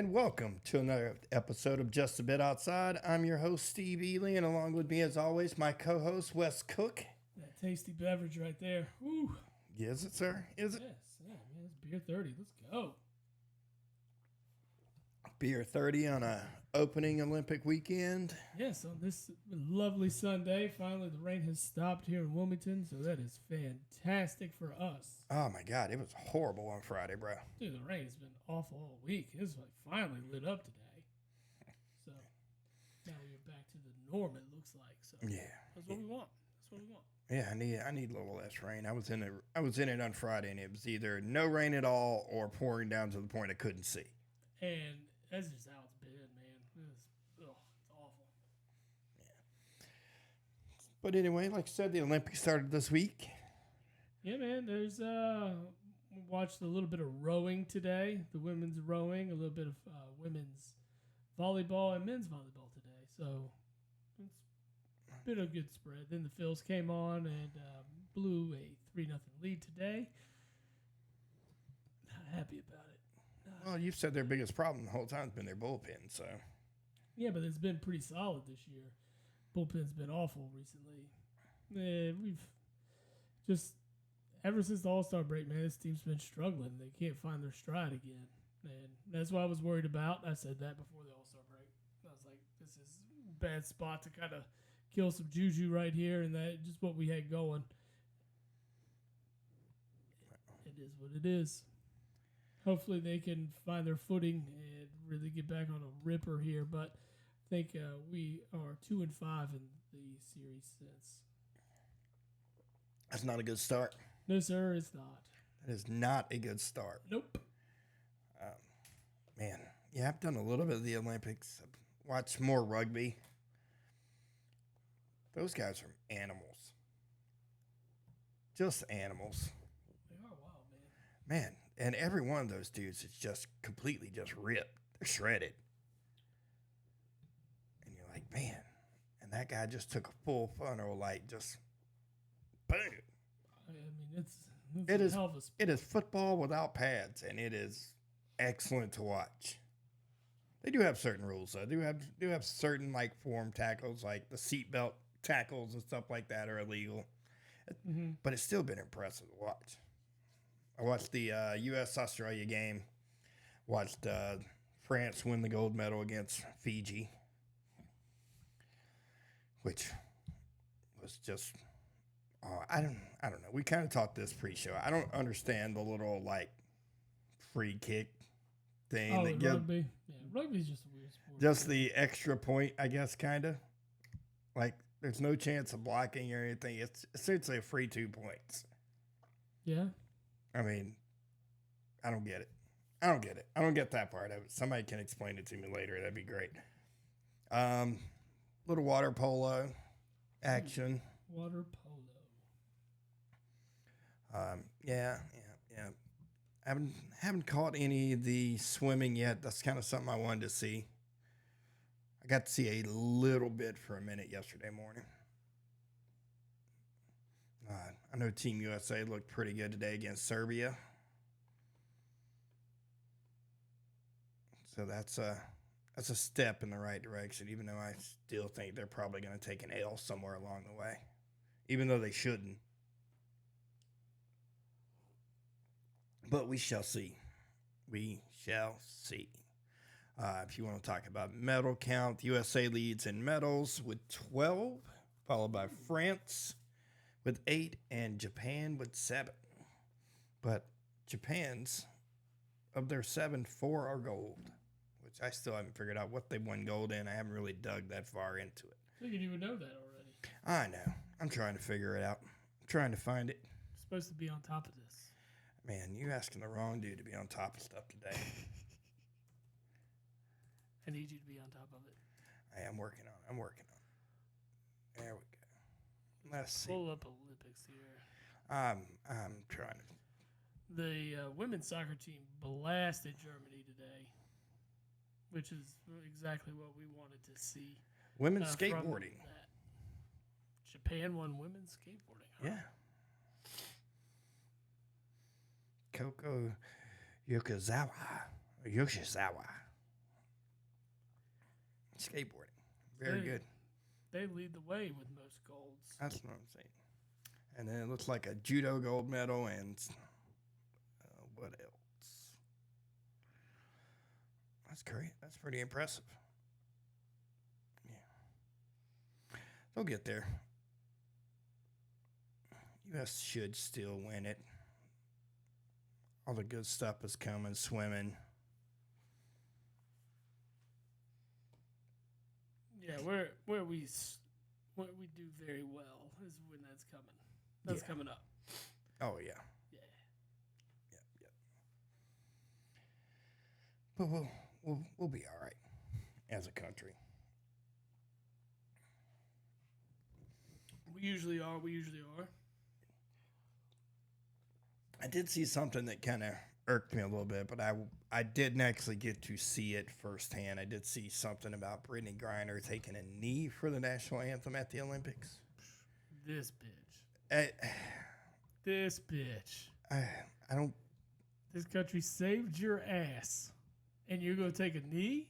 and welcome to another episode of Just a Bit Outside. I'm your host, Steve Ely, and along with me, as always, my co-host, Wes Cook. That tasty beverage right there. Woo. Is it, sir? Is it? Yes, yeah, man. It's beer 30. Let's go. Beer 30 on a opening Olympic weekend. Yes, on this lovely Sunday, finally the rain has stopped here in Wilmington, so that is fantastic for us. Oh my God, it was horrible on Friday, bro. Dude, the rain has been awful all week. It's like finally lit up today. So now we're back to the norm, it looks like. So Yeah. That's what we want. That's what we want. Yeah, I need a little less rain. I was in it on Friday, and it was either no rain at all or pouring down to the point I couldn't see. And that's just how it's been, man. It's awful. But anyway, like I said, the Olympics started this week. Yeah, man. There's we watched a little bit of rowing today, the women's rowing, a little bit of women's volleyball and men's volleyball today. So it's been a good spread. Then the Phils came on and blew a 3-0 lead today. Not happy about it. Well, you've said their biggest problem the whole time has been their bullpen, so. Yeah, but it's been pretty solid this year. Bullpen's been awful recently. We've just ever since the All-Star break, man, this team's been struggling. They can't find their stride again. And that's what I was worried about. I said that before the All-Star break. I was like, this is a bad spot to kind of kill some juju right here, and that just what we had going. It is what it is. Hopefully they can find their footing and really get back on a ripper here. But I think we are 2-5 in the series since. That's not a good start. No, sir, it's not. That is not a good start. Nope. Man, yeah, I've done a little bit of the Olympics. I've watched more rugby. Those guys are animals. Just animals. They are wild, man. Man, and every one of those dudes is just completely just ripped. They're shredded. And you're like, man. And that guy just took a full frontal, like, just boom. I mean, it's a hell of a sport. It is football without pads, and it is excellent to watch. They do have certain rules, though. They do have certain, like, form tackles, like the seatbelt tackles and stuff like that are illegal. Mm-hmm. But it's still been impressive to watch. I watched the U.S.-Australia game. Watched France win the gold medal against Fiji, which was just I don't know. We kind of talked this pre-show. I don't understand the little like free kick thing. Oh, rugby. Yeah, rugby's just a weird sport. Just the extra point, I guess, kind of. Like, there's no chance of blocking or anything. It's essentially a free 2 points. Yeah. I mean, I don't get it. I don't get that part of it. Somebody can explain it to me later. That'd be great. Little water polo action. Water polo. Yeah. Haven't caught any of the swimming yet. That's kind of something I wanted to see. I got to see a little bit for a minute yesterday morning. I know Team USA looked pretty good today against Serbia. So that's a step in the right direction, even though I still think they're probably going to take an L somewhere along the way, even though they shouldn't. But we shall see. We shall see. If you want to talk about medal count, the USA leads in medals with 12, followed by France with 8 and Japan with 7. But Japan's, of their 7, 4 are gold, which I still haven't figured out what they won gold in. I haven't really dug that far into it. I think you would know that already. I know. I'm trying to figure it out. I'm trying to find it. You're supposed to be on top of this. Man, you asking the wrong dude to be on top of stuff today. I need you to be on top of it. I am working on it. There we go. Let's see. Pull up Olympics here. I'm trying to. The women's soccer team blasted Germany today, which is exactly what we wanted to see. Women's skateboarding. Japan won women's skateboarding. Huh? Yeah. Koko Yoshizawa. skateboarding. Very They- good. They lead the way with most golds. That's what I'm saying. And then it looks like a judo gold medal and what else? That's great. That's pretty impressive. Yeah. They'll get there. U.S. should still win it. All the good stuff is coming, swimming. Yeah, where we do very well is when that's coming. That's Yeah. coming up. Oh, yeah. Yeah. Yep. But we'll be all right as a country. We usually are. I did see something that kind of irked me a little bit, but I didn't actually get to see it firsthand. I did see something about Brittany Griner taking a knee for the national anthem at the Olympics. This bitch. I This bitch. don't. This country saved your ass, and you're gonna take a knee?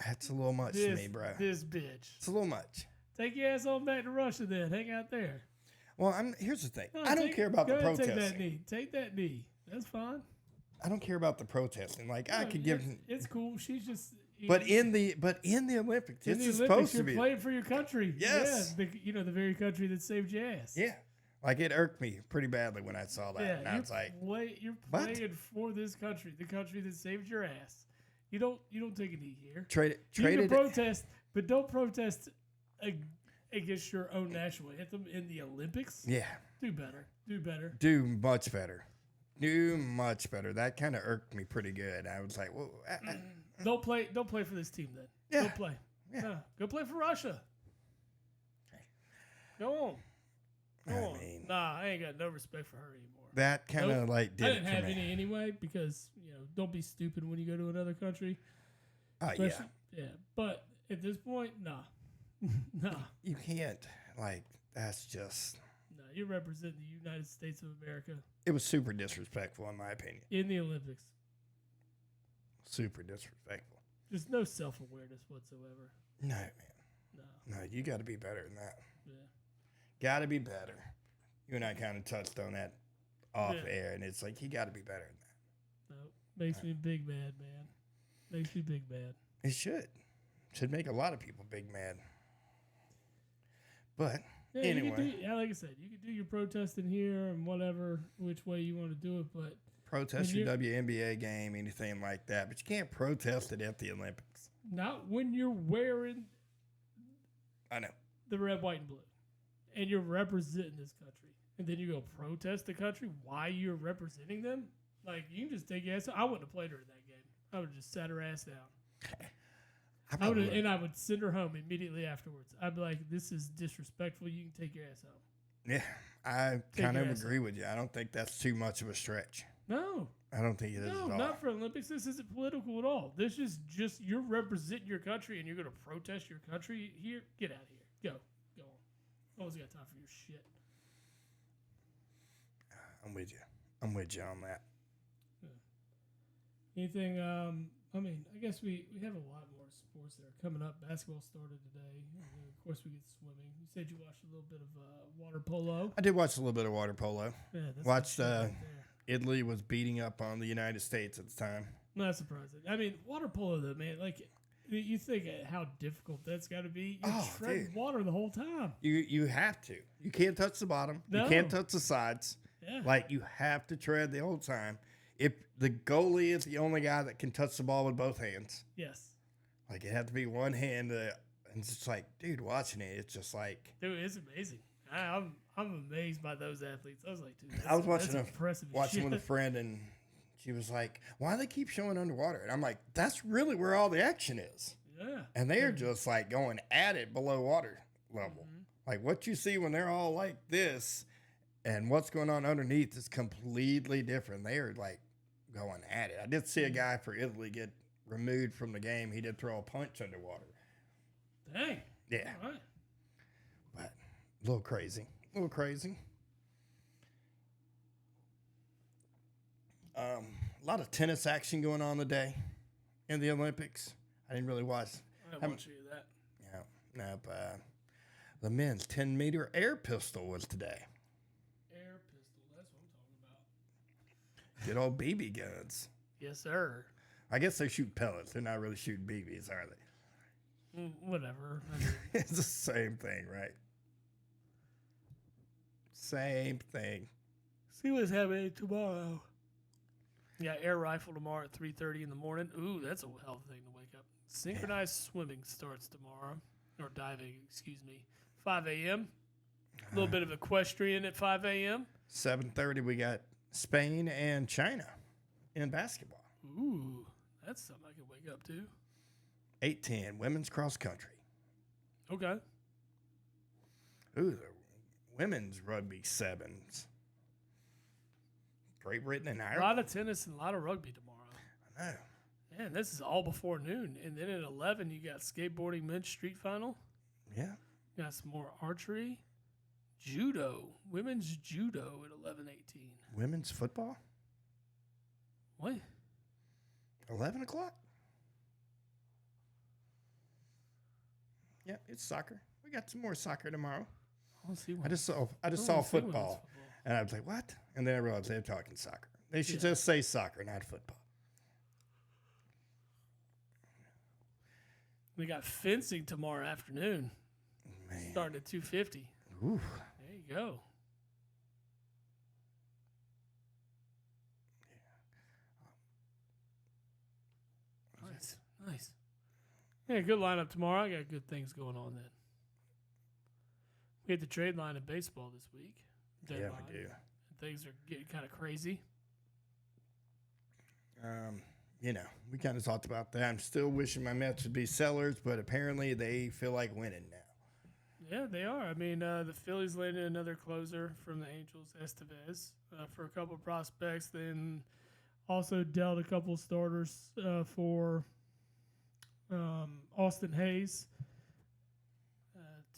That's a little much to me, bro. This bitch. It's a little much. Take your ass on back to Russia then. Hang out there. Well, here's the thing. No, I don't care about go the ahead, protesting. Take that knee. Take that knee. That's fine. I don't care about the protesting. Like I No, could give. It's cool. She's just. But in the Olympics, in this the is Olympics, supposed to you're be. playing for your country. Yes. Yeah, the very country that saved your ass. Yeah. Like it irked me pretty badly when I saw that. Yeah, And I was like, you're what? playing for this country, the country that saved your ass. You don't take a knee here. trade it. You Trade can it. protest, but don't protest against your own national anthem in the Olympics. Yeah. Do better. Do better. Do much better. Do much better. That kind of irked me pretty good. I was like, well, Don't play for this team then. Yeah. Don't play. Yeah. No, go play for Russia. Go on. Go I on. mean- Nah, I ain't got no respect for her anymore. that kind of Nope. like did I it didn't for have me. any anyway because don't be stupid when you go to another country. Oh yeah. Especially- yeah. But at this point, nah, nah. You can't. Like that's just. No, you represent the United States of America It was super disrespectful in my opinion. in the Olympics. Super disrespectful. There's no self-awareness whatsoever. No, man. No. No, you got to be better than that. Yeah. Got to be better. You and I kind of touched on that off Yeah. air, and it's like you got to be better than No. Makes me big mad, man. Makes me big mad. that. It should make a lot of people big mad. But Yeah, anyway, like I said, you can do your protesting here and whatever, which way you want to do it, but protest when your WNBA game, anything like that. But you can't protest it at the Olympics. not when you're wearing I know. the red, white, and blue, and you're representing this country, and then you go protest the country why you're representing them. Like you can just take your ass. I wouldn't have played her in that game. I would have just sat her ass down. I would send her home immediately afterwards. I'd be like, "This is disrespectful. You can take your ass home." Yeah, I Take kind your of ass agree with you. I don't think that's too much of a stretch. No, I don't think it is no, at all. not for Olympics. This isn't political at all. This is just you're representing your country, and you're going to protest your country here. Get out of here. Go on. No one's got time for your shit. I'm with you. I'm with you on that. Anything? I mean, I guess we have a lot more sports that are coming up. Basketball started today. And then of course, we get swimming. You said you watched a little bit of water polo. I did watch a little bit of water polo. Yeah, that's Watched, some shit right there. Italy was beating up on the United States at the time. Not surprising. I mean, water polo though, man. Like, you think how difficult that's got to be. You're treading dude. water the whole time. You have to. You can't touch the bottom. No. You can't touch the sides. Yeah. Like you have to tread the whole time. If the goalie is the only guy that can touch the ball with both hands, Yes. like it had to be one hand. And it's just like, dude, watching it, it's just like Dude, it's amazing. I'm amazed by those athletes. I was like, dude, I was watching that's impressive. as watching shit. with a friend, and she was like, "Why do they keep showing underwater?" And I'm like, "That's really where all the action is." Yeah. And they are just like going at it below water level. Like what you see when they're all like this, and what's going on underneath is completely different. They are like going at it. I did see a guy for Italy get removed from the game. He did throw a punch underwater. Dang. Yeah, All right. but a little crazy. A little crazy. A lot of tennis action going on today in the Olympics. I didn't really watch. I didn't Haven't- watch any of that. Nope. The men's 10-meter air pistol was today. Air pistol. That's what I'm talking about. Good old BB guns. Yes, sir. I guess they shoot pellets. They're not really shooting BBs, are they? Whatever. It's the same thing, right? Same thing. See what's happening tomorrow. Yeah, air rifle tomorrow at 3:30 in the morning. Ooh, that's a hell of a thing to wake up. Synchronized swimming starts tomorrow. Or diving, excuse me. 5 a.m. A little bit of equestrian at 5 a.m. 7:30, we got Spain and China in basketball. Ooh, that's something I can wake up to. 8:10, women's cross country. Okay. Ooh, the women's rugby sevens. Great Britain and A Ireland. lot of tennis and a lot of rugby tomorrow. I know. Man, this is all before noon. And then at 11, you got skateboarding men's street final. Yeah. You got some more archery. Judo. Women's judo at 11:18. Women's football, What? 11 o'clock. Yep, it's soccer. We got some more soccer tomorrow. I don't see one. I just saw I don't saw see women's football, and I was like, "What?" And then I realized they're talking soccer. They should Yeah. just say soccer, not football. We got fencing tomorrow afternoon. Man, Starting at 2:50. ooh, There you go. Nice. Nice. Yeah, good lineup tomorrow. I got good things going on then. We had the trade line in baseball this week. yeah, Deadline. we do. Things are getting kind of crazy. We kind of talked about that. I'm still wishing my Mets would be sellers, but apparently they feel like winning now. Yeah, they are. I mean, the Phillies landed another closer from the Angels, Estevez, for a couple of prospects. Then also dealt a couple of starters for Austin Hayes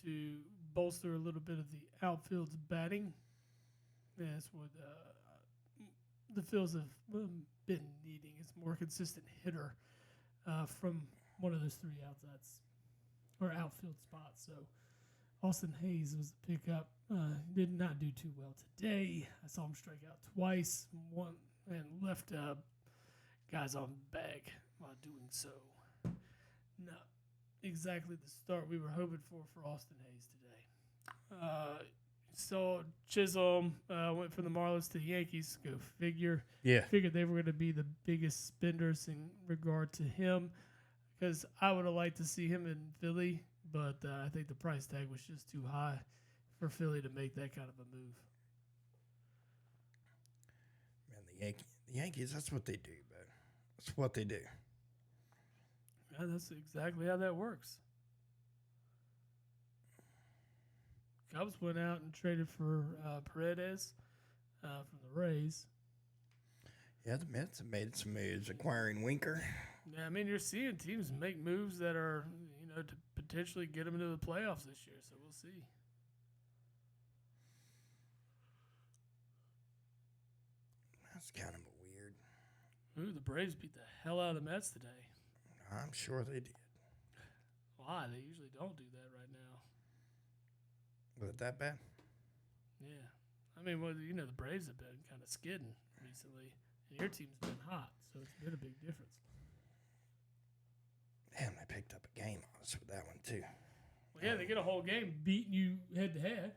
to bolster a little bit of the outfield's batting. That's what the Phils have been needing. It's more consistent hitter from one of those three outside or outfield spots. So Austin Hayes was the pickup. Did not do too well today. I saw him strike out twice, one and left guys on bag while doing so. Not exactly the start we were hoping for Austin Hayes today. So Chisholm went from the Marlins to the Yankees. Go figure. Yeah. Figured they were going to be the biggest spenders in regard to him, because I would have liked to see him in Philly, but I think the price tag was just too high for Philly to make that kind of a move. Man, the Yankees, that's what they do, man. That's what they do. Yeah, that's exactly how that works. Cubs went out and traded for Paredes from the Rays. Yeah, the Mets have made some moves, acquiring Winker. Yeah, I mean, you're seeing teams make moves that are, to potentially get them into the playoffs this year. So we'll see. That's kind of weird. Ooh, the Braves beat the hell out of the Mets today. I'm sure they did. Why? They usually don't do that right now. Was it that bad? Yeah. I mean, well, the Braves have been kind of skidding recently, and your team's been hot, so it's been a big difference. Damn, they picked up a game on us with that one, too. Well, yeah, they get a whole game beating you head to head.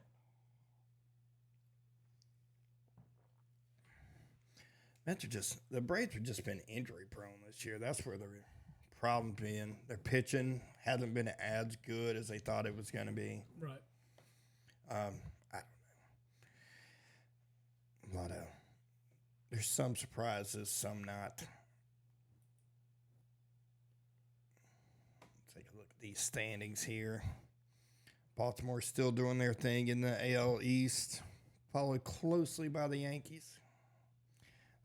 The Braves have just been injury prone this year. That's where the problem's been. Their pitching hasn't been as good as they thought it was going to be. Right. I don't know. There's some surprises, some not. Let's take a look at these standings here. Baltimore's still doing their thing in the AL East, followed closely by the Yankees.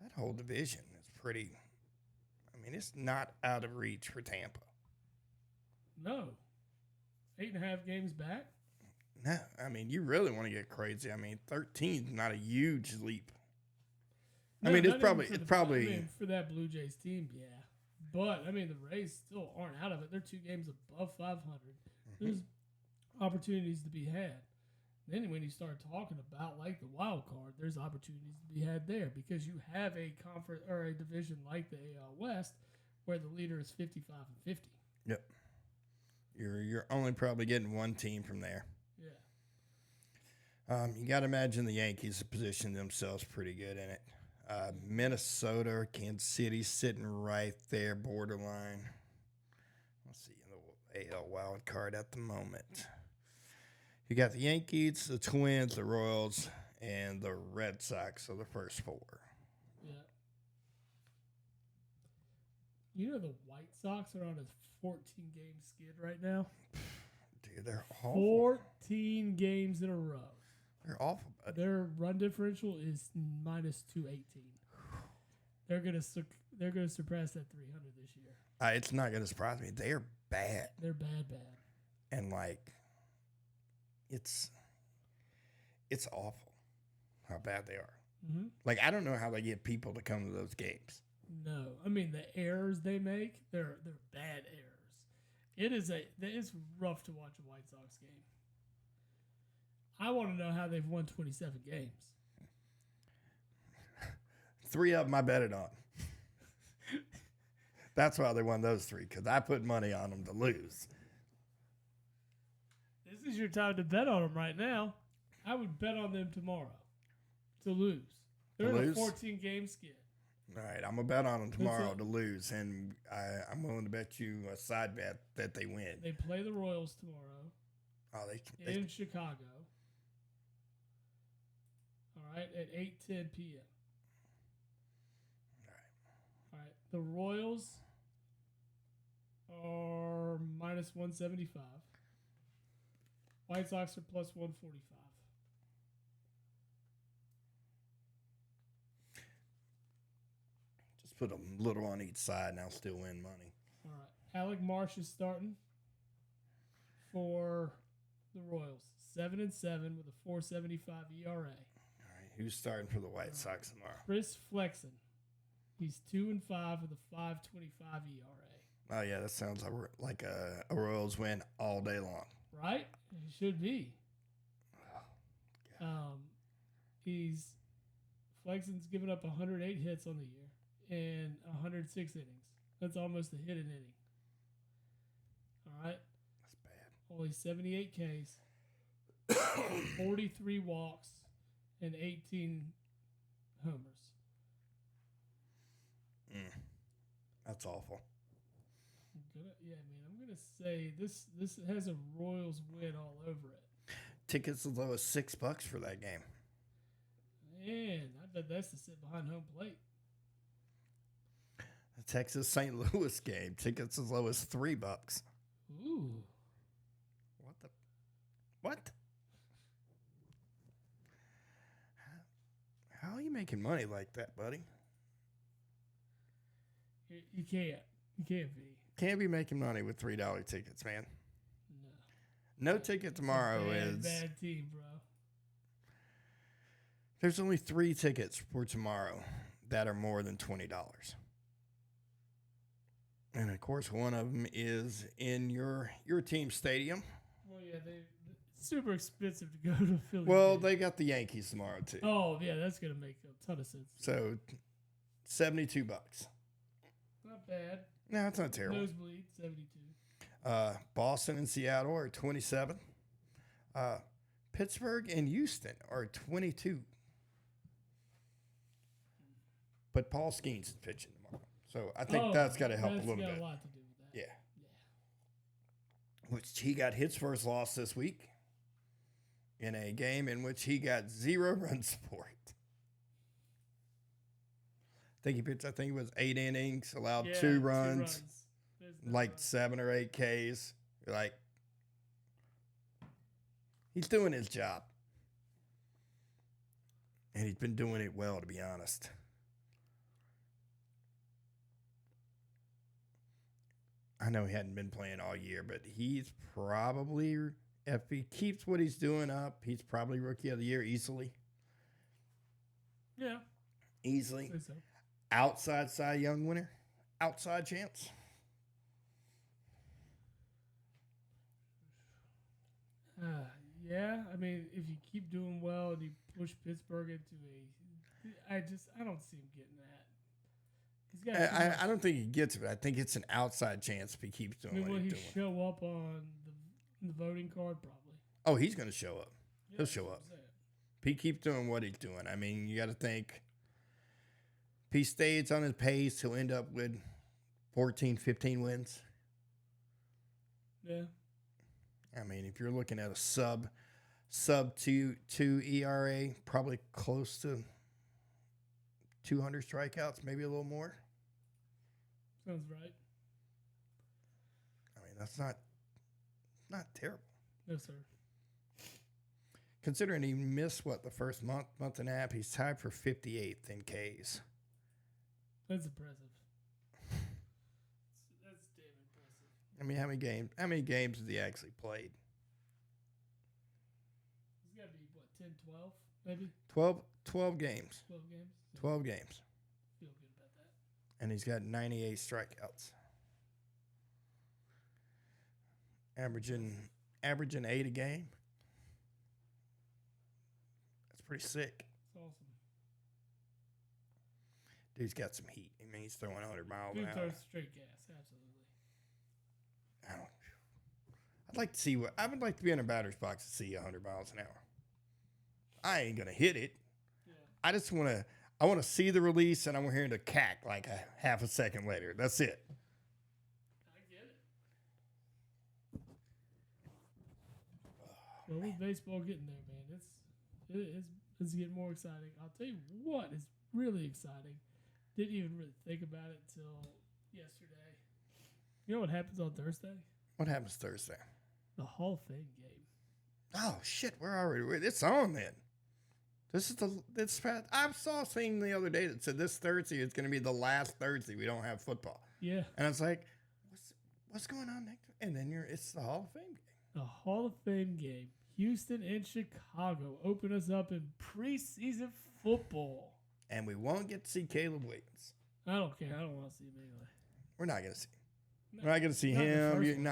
That whole division is pretty. I mean, it's not out of reach for Tampa. No. 8.5 games back. No, I mean, you really want to get crazy. I mean, 13 is not a huge leap. No, I mean, not it's even probably. I mean, for that Blue Jays team, yeah. But I mean, the Rays still aren't out of it. They're 2 games above 500. There's opportunities to be had. Then when you start talking about like the wild card, there's opportunities to be had there because you have a conference or a division like the AL West where the leader is 55 and 50. Yep. You're only probably getting one team from there. Yeah. You got to imagine the Yankees have positioned themselves pretty good in it. Minnesota, Kansas City sitting right there, borderline. Let's see, the AL wild card at the moment. You got the Yankees, the Twins, the Royals, and the Red Sox are the first four. Yeah. You know the White Sox are on a 14-game skid right now? Dude, they're awful. 14 games in a row. They're awful, bud. Their run differential is minus 218. They're gonna surpass that 300 this year. It's not going to surprise me. They're bad. They're bad. And, like, it's awful how bad they are. Mm-hmm. Like, I don't know how they get people to come to those games. No, I mean the errors they make, they're bad errors. It's rough to watch a White Sox game. I want to know how they've won 27 games. 3 of them I betted on. That's why they won those 3, because I put money on them to lose. This is your time to bet on them right now. I would bet on them tomorrow to lose. They're in a 14-game skid. All right, I'm going to bet on them tomorrow to lose, and I'm willing to bet you a side bet that they win. They play the Royals tomorrow. Oh, in Chicago. All right, at 8:10 p.m. All right. The Royals are minus 175. White Sox are plus 145. Just put a little on each side, and I'll still win money. All right. Alec Marsh is starting for the Royals. 7-7 with a 4.75 ERA. All right, who's starting for the White Sox tomorrow? Chris Flexen. He's 2-5 with a 5.25 ERA. Oh yeah, that sounds like a Royals win all day long. Right? He should be. Flexen's given up 108 hits on the year and 106 innings. That's almost a hit an inning. All right. That's bad. Only 78 Ks. 43 walks and 18 homers. That's awful. I'm gonna say this has a Royals win all over it. Tickets as low as $6 for that game. Man, I bet that's to sit behind home plate. The Texas St. Louis game, tickets as low as $3. Ooh. What? How are you making money like that, buddy? You can't. You can't be. Can't be making money with $3 tickets, man. No. No ticket tomorrow is bad team, bro. There's only 3 tickets for tomorrow that are more than $20. And of course, one of them is in your team stadium. Well, yeah, it's super expensive to go to Philly. Well, they got the Yankees tomorrow too. Oh, yeah, that's gonna make a ton of sense. So, $72. Not bad. No, it's not terrible. Nosebleed, 72. Boston and Seattle are 27. Pittsburgh and Houston are 22. But Paul Skeens is pitching tomorrow. So I think that's got to help a little bit. That's got a lot to do with that. Yeah. Which he got his first loss this week in a game in which he got 0 run support. I think it was 8 innings, allowed 2 runs. Like 7 or 8 Ks. Like, he's doing his job. And he's been doing it well, to be honest. I know he hadn't been playing all year, but he's probably, if he keeps what he's doing up, he's probably Rookie of the Year easily. Yeah. Easily. So. Outside Cy Young winner. Outside chance. Yeah. I mean, if you keep doing well and you push Pittsburgh into I don't see him getting that. He's got too much. I don't think he gets it. I think it's an outside chance if he keeps I doing mean, what will he's he doing. show up on the voting card? Probably. Oh, he's going to show up. Yeah, He'll that's show what up. I'm saying. If he keeps doing what he's doing. I mean, you got to think if he stays on his pace, he'll end up with 14, 15 wins. Yeah. I mean, if you're looking at a sub 2 ERA, probably close to 200 strikeouts, maybe a little more. Sounds right. I mean, that's not terrible. No, sir. Considering he missed the first month and a half, he's tied for 58th in Ks. That's impressive. That's damn impressive. I mean, how many games has he actually played? It's got to be, 10, 12, maybe? 12 games. 12 games? 12 games. Feel good about that. And he's got 98 strikeouts. Averaging 8 a game. That's pretty sick. It's awesome. Dude's got some heat. I mean, he's throwing 100 miles Dude an hour. throws straight gas, absolutely. I would like to be in a batter's box to see 100 miles an hour. I ain't gonna hit it. Yeah. I just want to see the release, and I want to hear it cack like a half a second later. That's it. I get it. Well, with baseball getting there, man, it's getting more exciting. I'll tell you what is really exciting. Didn't even really think about it till yesterday. You know what happens on Thursday? What happens Thursday? The Hall of Fame game. Oh shit, it's on then. I saw a thing the other day that said this Thursday is going to be the last Thursday we don't have football, Yeah. and I was like, what's going on next? And then it's the Hall of Fame game. The Hall of Fame game. Houston and Chicago open us up in preseason football. And we won't get to see Caleb Williams. I don't care. I don't want to see him anyway. We're not going to see him. No, We're not going to see not the him. first You're one.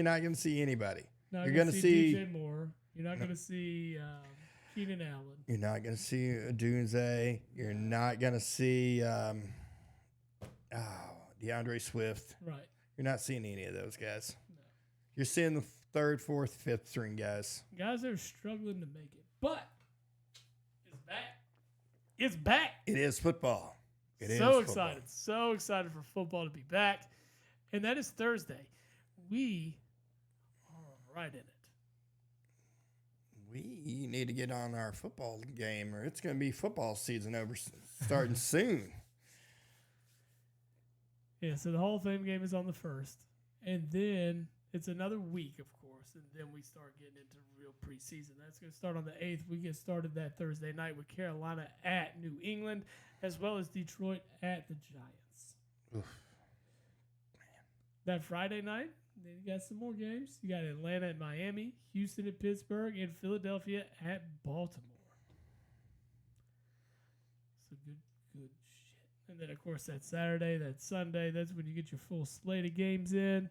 not going to see anybody. Not You're gonna going to see. DJ Moore. You're not going to see Keenan Allen. You're not going to see Dunze. You're not going to see DeAndre Swift. Right. You're not seeing any of those guys. No. You're seeing the third, fourth, fifth string guys. Guys that are struggling to make it. But it's back. It's back. It is football. It is so football. excited. So excited for football to be back. And that is Thursday. We are right in it. We need to get on our football game, or it's going to be football season starting soon. Yeah, so the Hall of Fame game is on the 1st. And then it's another week, of course. And then we start getting into real preseason. That's going to start on the 8th. We get started that Thursday night with Carolina at New England, as well as Detroit at the Giants. Oof. That Friday night, then you got some more games. You got Atlanta at Miami, Houston at Pittsburgh, and Philadelphia at Baltimore. So good shit. And then, of course, that Saturday, that Sunday, that's when you get your full slate of games in.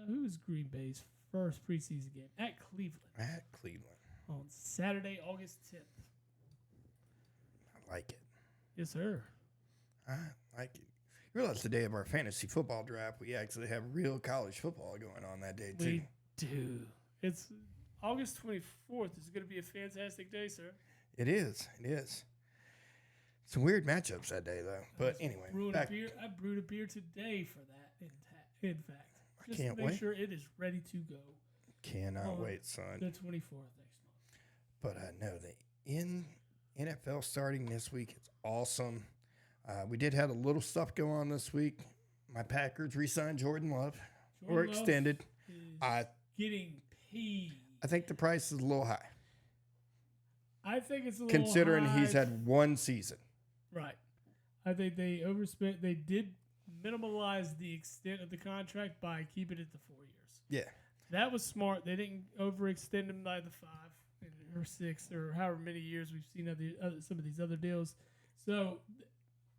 Who is Green Bay's first preseason game? At Cleveland. At Cleveland. On Saturday, August 10th. I like it. Yes, sir. I like it. You realize the day of our fantasy football draft, we actually have real college football going on that day, too. We do. It's August 24th. It's going to be a fantastic day, sir. It is. It is. Some weird matchups that day, though. But anyway. I brewed a beer today for that, in fact. Just can't to make wait. sure it is ready to go. Cannot wait, son. The 24th next month. But I know the NFL starting this week. It's awesome. We did have a little stuff go on this week. My Packers re-signed Jordan Love or Jordan Love extended. is getting paid. I think the price is a little high, I think it's a little considering high. he's had one season. Right. I think they overspent. They did minimalize the extent of the contract by keeping it to 4 years. Yeah. That was smart. They didn't overextend him by the 5 or 6 or however many years we've seen some of these other deals. So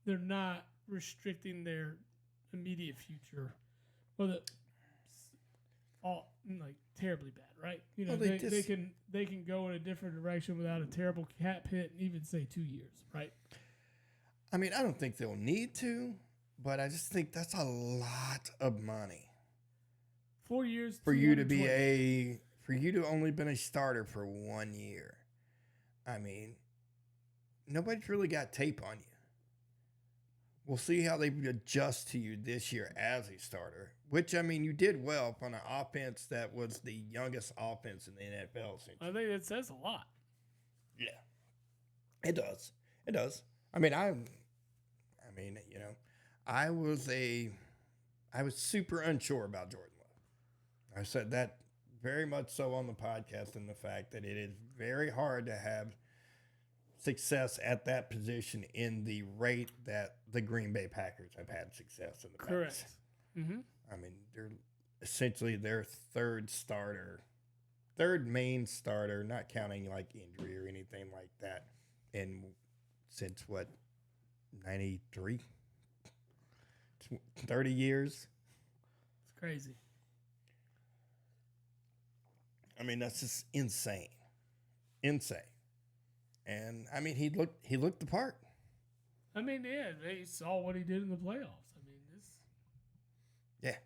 they're not restricting their immediate future. Well, all like terribly bad, right? You know, Well, they they just- can go in a different direction without a terrible cap hit and even say 2 years, right? I mean, I don't think they'll need to, but I just think that's a lot of money 4 years for you to be 220. for you to only been a starter for 1 year. I mean, nobody's really got tape on you. We'll see how they adjust to you this year as a starter, which, I mean, you did well on an offense that was the youngest offense in the NFL. I think that says a lot. Yeah, it does. It does. I mean, you know, I was super unsure about Jordan Love. I said that very much so on the podcast, and the fact that it is very hard to have success at that position in the rate that the Green Bay Packers have had success in the past. Correct. Mm-hmm. I mean, they're essentially their third main starter, not counting like injury or anything like that, in since what, 93? 30 years? It's crazy. I mean, that's just insane. Insane. And I mean, he looked the part. I mean, yeah, they saw what he did in the playoffs. I mean, this Yeah.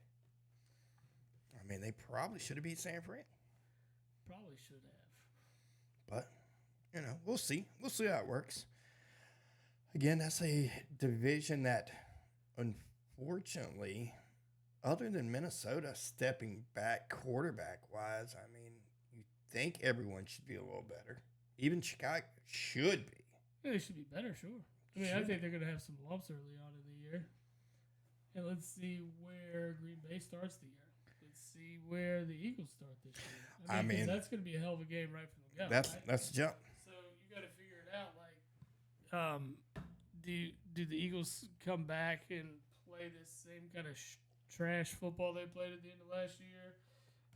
I mean, they probably should have beat San Fran. probably should have. But, you know, we'll see. We'll see how it works. Again, that's a division that, unfortunately, other than Minnesota stepping back quarterback-wise, I mean, you think everyone should be a little better. Even Chicago should be. Yeah, they should be better, sure. I mean, I think they're going to have some lumps early on in the year. And let's see where Green Bay starts the year. Let's see where the Eagles start this year. I mean, 'cause that's going to be a hell of a game right from the go. That's the jump. So you got to figure it out. Like, do the Eagles come back and play this same kind of trash football they played at the end of last year?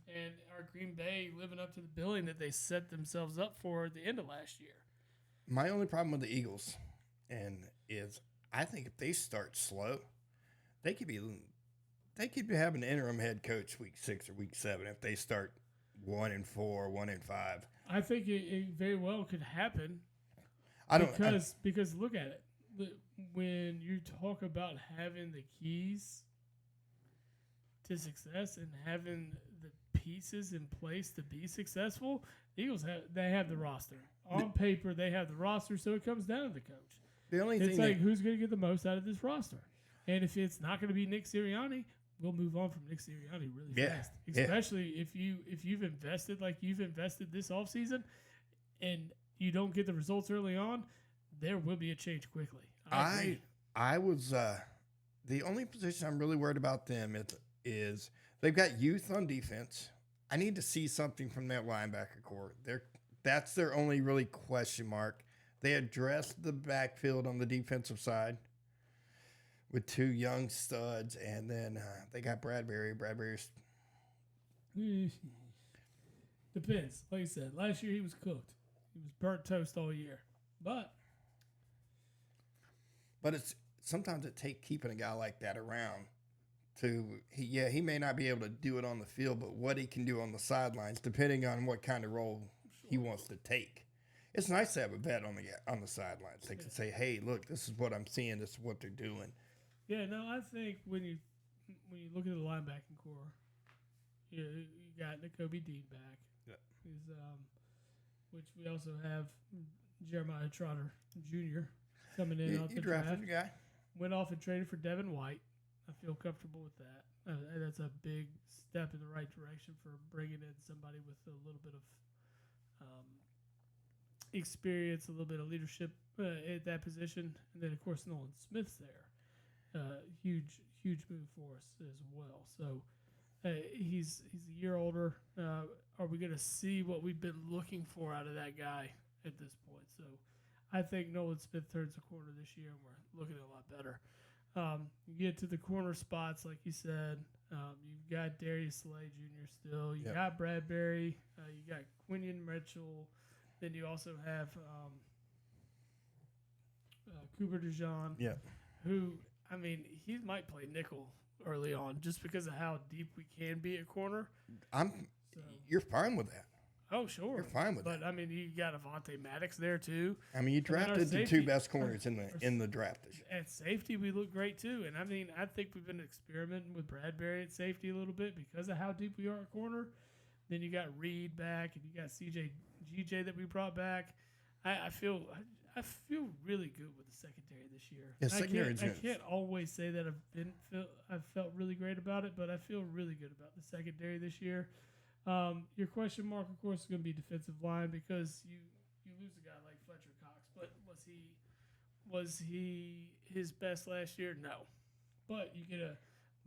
And are Green Bay living up to the billing that they set themselves up for at the end of last year? My only problem with the Eagles is I think if they start slow, they could be having an interim head coach week 6 or week 7 if they start 1-4, 1-5. I think it very well could happen. Because look at it. When you talk about having the keys to success and having the pieces in place to be successful, the Eagles have the roster. On paper, they have the roster, so it comes down to the coach. The only It's thing like, who's going to get the most out of this roster? And if it's not going to be Nick Sirianni, we'll move on from Nick Sirianni really fast. Especially if you've invested like you've invested this offseason and you don't get the results early on, there will be a change quickly. I was the only position I'm really worried about them is they've got youth on defense. I need to see something from that linebacker core. That's their only really question mark. They addressed the backfield on the defensive side with 2 young studs, and then they got Bradbury. Bradbury's depends. Like I said, last year he was cooked. He was burnt toast all year. But it's sometimes it takes keeping a guy like that around. He may not be able to do it on the field, but what he can do on the sidelines, depending on what kind of role he wants to take. It's nice to have a vet on the sidelines. They can say, "Hey, look, this is what I'm seeing. This is what they're doing." Yeah, no, I think when you look at the linebacking core, you got Nakobe Dean back. Yeah. He's which we also have Jeremiah Trotter Jr. coming in off the drafted draft. a guy. Went off and traded for Devin White. I feel comfortable with that. That's a big step in the right direction for bringing in somebody with a little bit of experience, a little bit of leadership at that position. And then, of course, Nolan Smith's there. Huge move for us as well. So he's a year older. Are we going to see what we've been looking for out of that guy at this point? So I think Nolan Smith turns the corner this year, and we're looking at a lot better. You get to the corner spots, like you said. You've got Darius Slay Jr. still. You got Bradbury. You got Quinion Mitchell. Then you also have Cooper DeJean, who, I mean, he might play nickel early on, just because of how deep we can be at corner. I'm. So, You're fine with that. oh, sure. You're fine with But, that. I mean, you got Avonte Maddox there, too. I mean, you our drafted the safety- two best corners our- in the draft this year. At safety, we look great, too. And, I mean, I think we've been experimenting with Bradbury at safety a little bit because of how deep we are at corner. Then you got Reed back, and you got GJ that we brought back. I feel really good with the secondary this year. Yeah, And secondary's I good. can't always say that I've felt really great about it, but I feel really good about the secondary this year. Your question mark, of course, is going to be defensive line because you lose a guy like Fletcher Cox, but was he his best last year? No, but you get a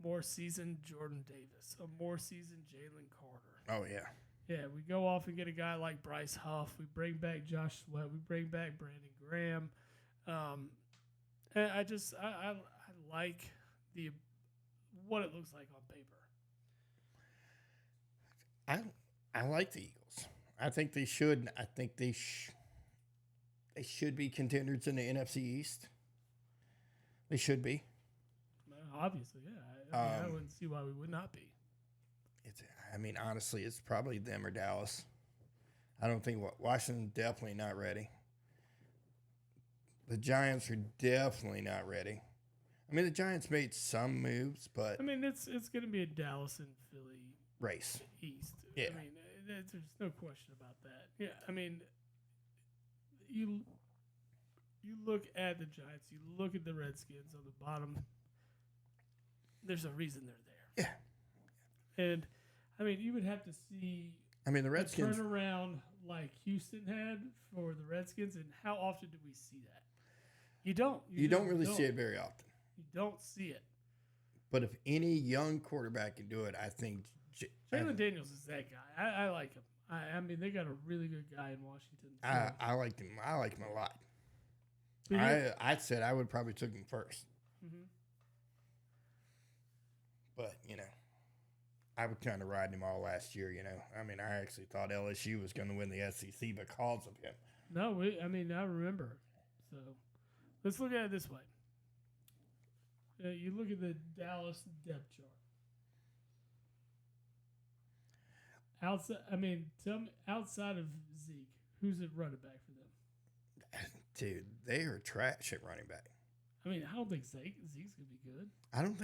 more seasoned Jordan Davis, a more seasoned Jalen Carter. Oh yeah. Yeah, we go off and get a guy like Bryce Huff. We bring back Josh Sweat. We bring back Brandon Graham. And I like what it looks like on paper. I like the Eagles. I think they should. I think they should be contenders in the NFC East. They should be. Well, obviously, yeah. I wouldn't see why we would not be. I mean, honestly, it's probably them or Dallas. I don't think Washington's definitely not ready. The Giants are definitely not ready. I mean, the Giants made some moves, but I mean, it's going to be a Dallas and Philly race. East. Yeah. I mean, there's no question about that. Yeah, I mean, you look at the Giants, you look at the Redskins on the bottom. There's a reason they're there. Yeah. And I mean, you would have to see I mean, the a Redskins. turnaround like Houston had for the Redskins, and how often do we see that? You don't. You don't just really see it very often. You don't see it. But if any young quarterback can do it, I think Jalen Daniels is that guy. I like him. I mean, they got a really good guy in Washington. So. I like him. I like him a lot. But I said I would probably took him first. Mhm. But, I was kind of riding him all last year, I mean, I actually thought LSU was going to win the SEC because of him. No, I remember. So let's look at it this way. You look at the Dallas depth chart. Tell me, outside of Zeke, who's at running back for them? Dude, they are trash at running back. I mean, I don't think Zeke's gonna be good. I don't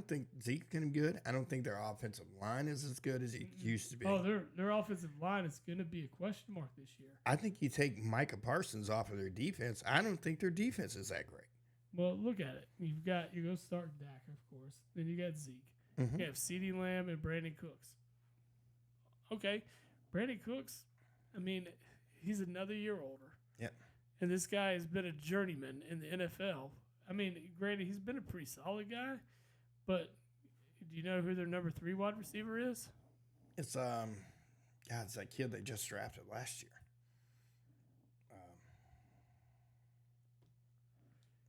think Zeke's going to be good. I don't think their offensive line is as good as it used to be. Oh, their offensive line is gonna be a question mark this year. I think you take Micah Parsons off of their defense. I don't think their defense is that great. Well, look at it. You go start Dak, of course. Then you got Zeke. Mhm. You have CeeDee Lamb and Brandon Cooks. Okay, Brandon Cooks. I mean, he's another year older. Yep. And this guy has been a journeyman in the NFL. I mean, granted, he's been a pretty solid guy, but do you know who their number 3 wide receiver is? It's it's that kid they just drafted last year.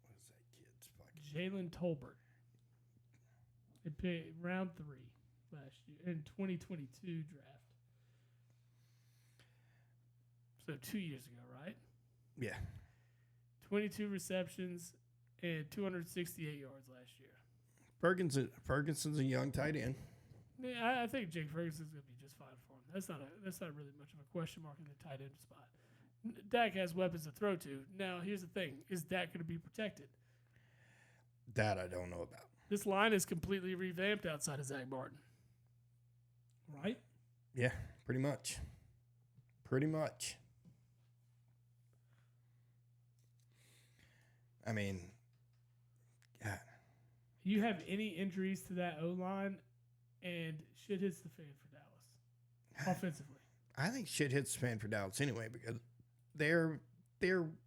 What is that kid's fucking? Jalen Tolbert. They picked round 3 last year in 2022 draft. So 2 years ago, right? Yeah. 22 receptions and 268 yards last year. Ferguson's a young tight end. Yeah, I think Jake Ferguson's going to be just fine for him. That's not really much of a question mark in the tight end spot. Dak has weapons to throw to. Now, here's the thing. Is Dak going to be protected? That I don't know about. This line is completely revamped outside of Zach Martin. Right? Yeah, pretty much. Pretty much. I mean, God. You have any injuries to that O-line, and shit hits the fan for Dallas offensively. I think shit hits the fan for Dallas anyway because they're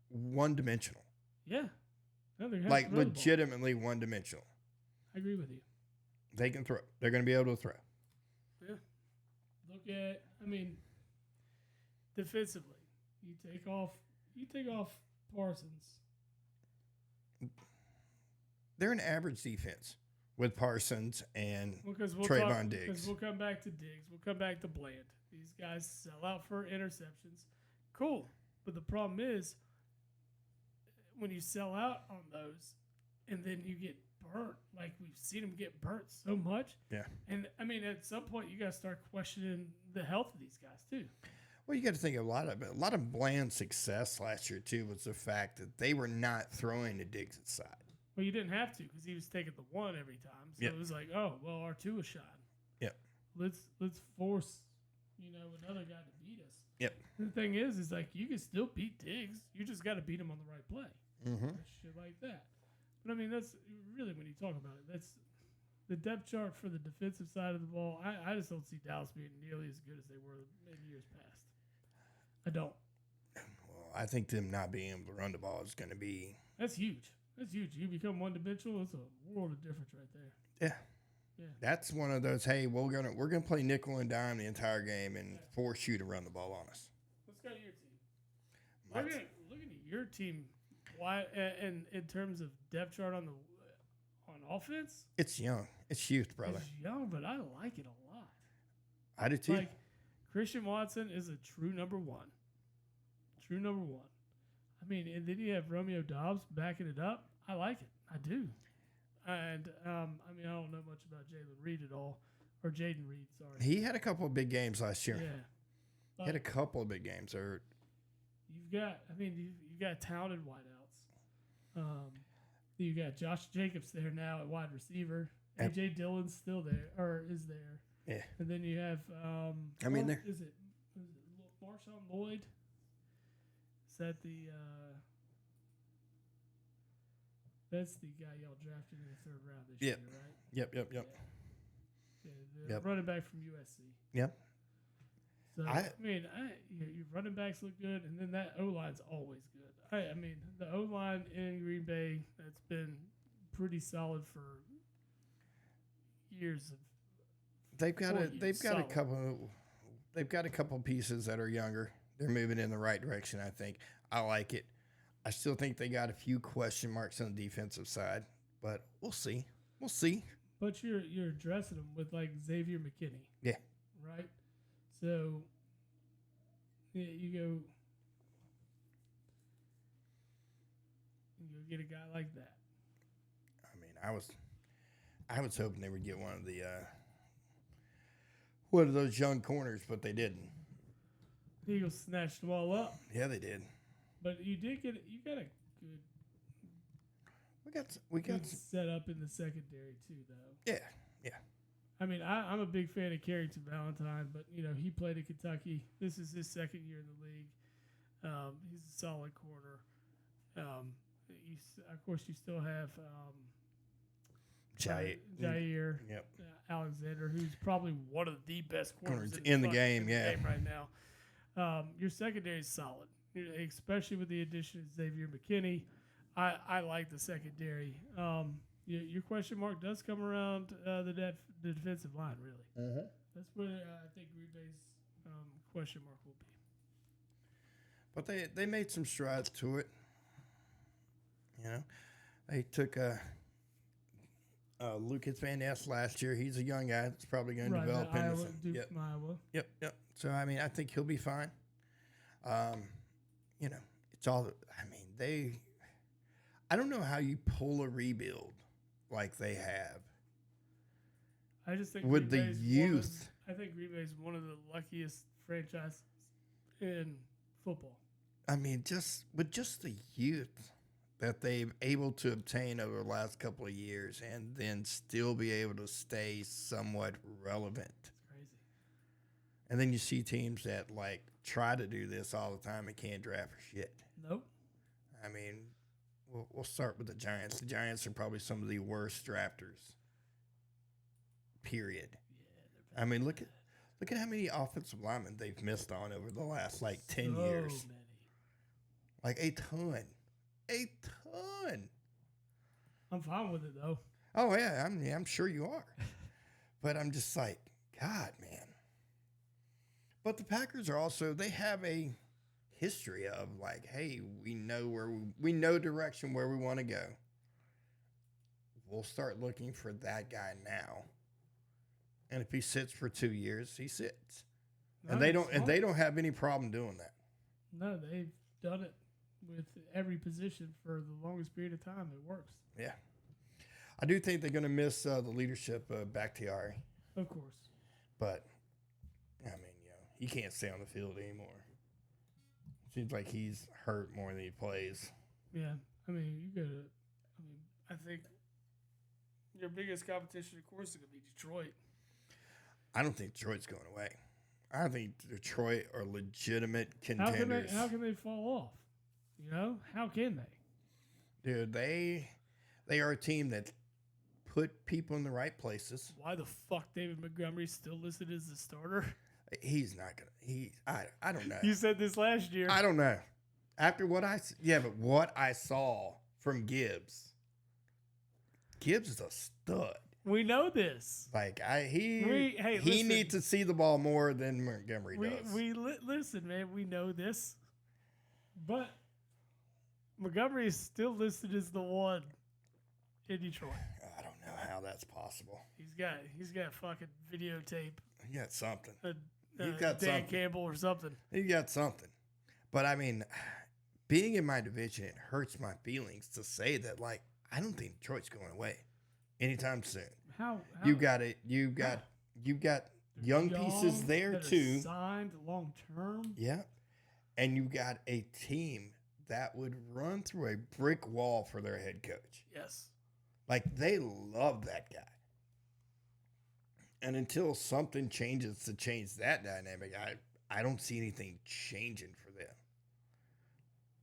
one-dimensional. Yeah. No, they're Like legitimately one-dimensional. I agree with you. They can throw. They're going to be able to throw. Yeah. Look at, defensively, you take off Parsons. They're an average defense with Parsons and Because Trayvon Diggs. Because we'll come back to Diggs. We'll come back to Bland. These guys sell out for interceptions. Cool. But the problem is when you sell out on those and then you get burnt. Like we've seen him get burnt so much. Yeah. And I mean, at some point, you got to start questioning the health of these guys too. Well, you got to think a lot of Bland's success last year too was the fact that they were not throwing to Diggs' side. Well, you didn't have to because he was taking the one every time. So Yep. it was like, oh, well, R2 was shot. Yep. Let's force, another guy to beat us. Yep. And the thing is like you can still beat Diggs. You just got to beat him on the right play. Mm-hmm. Shit like that. But I mean, that's really when you talk about it. That's the depth chart for the defensive side of the ball. I just don't see Dallas being nearly as good as they were in years past. I don't. Well, I think them not being able to run the ball is going to be. That's huge. That's huge. You become one dimensional. It's a world of difference right there. Yeah. Yeah. That's one of those. Hey, we're gonna play nickel and dime the entire game and force you to run the ball on us. Let's go to your team. Looking at your team, why? And in terms of depth chart on offense, It's young. It's youth, brother. it's young, but I like it a lot. I do too. Like Christian Watson is a true number one. True number one. I mean, and then you have Romeo Dobbs backing it up. I like it. I do. And I don't know much about Jalen Reed at all, or Jaden Reed. Sorry. He had a couple of big games last year. Yeah. He had a couple of big games. You've got talented wideouts. You got Josh Jacobs there now at wide receiver. AJ Dillon's still there, or is there? Yeah. And then you have. Is it Marshawn Lloyd? Is that the? That's the guy y'all drafted in the third round this year, right? Yep. Yeah, the Yep. running back from USC. Yep. So your running backs look good, and then that O line's always good. The O line in Green Bay that's been pretty solid for years. They've got a couple pieces that are younger. They're moving in the right direction. I think. I like it. I still think they got a few question marks on the defensive side, but we'll see. We'll see. But you're addressing them with like Xavier McKinney. Yeah. Right. So you go get a guy like that. I mean, I was hoping they would get one of those young corners, but they didn't. The Eagles snatched them all up. Yeah, they did. But you got a good set up in the secondary too, though. Yeah. I mean, I'm a big fan of Carrington Valentine, but he played at Kentucky. This is his second year in the league. He's a solid corner. Of course, you still have Jair Alexander, who's probably one of the best corners in the game right now. Your secondary is solid, especially with the addition of Xavier McKinney. I like the secondary. Your question mark does come around the defensive line, really. Mm-hmm. That's where I think Green Bay's question mark will be. But they made some strides to it. They took Lucas Van Ness last year. He's a young guy that's probably going to develop into Duke from Iowa. Yep. So I think he'll be fine. It's all. I don't know how you pull a rebuild like they have. I just think with the youth. I think Green Bay is one of the luckiest franchises in football. I mean, just the youth that they've able to obtain over the last couple of years, and then still be able to stay somewhat relevant. It's crazy. And then you see teams that try to do this all the time and can't draft for shit. Nope. I mean, we'll start with the Giants. The Giants are probably some of the worst drafters. Period. Yeah, I mean, look at how many offensive linemen they've missed on over the last 10 so years. Many. A ton. A ton. I'm fine with it though. Oh yeah, I'm sure you are. But I'm just God, man. But the Packers are also, they have a history of hey, we know direction where we want to go. We'll start looking for that guy now. And if he sits for 2 years, he sits. And they don't have any problem doing that. No, they've done it with every position for the longest period of time. It works. Yeah. I do think they're going to miss the leadership of Bakhtiari, Of course. but I mean, he can't stay on the field anymore. Seems like he's hurt more than he plays. Yeah. I mean, I think your biggest competition, of course, is going to be Detroit. I don't think Detroit's going away. I think Detroit are legitimate contenders. How can they fall off? How can they? Dude, they are a team that put people in the right places. Why the fuck David Montgomery's still listed as the starter? He's not gonna. I don't know. You said this last year. I don't know. After what I saw from Gibbs is a stud. We know this. Like he listen. needs to see the ball more than Montgomery does. Listen, man. We know this, but Montgomery is still listed as the one in Detroit. I don't know how that's possible. He's got fucking videotape. He got something. He's got Dan something. Campbell or something. He got something. But I mean, being in my division, it hurts my feelings to say that. Like, I don't think Detroit's going away anytime soon. How you got it? You got young pieces there that are too. Signed long term. Yeah, and you got a team that would run through a brick wall for their head coach. Yes. Like, they love that guy. And until something changes to change that dynamic, I don't see anything changing for them.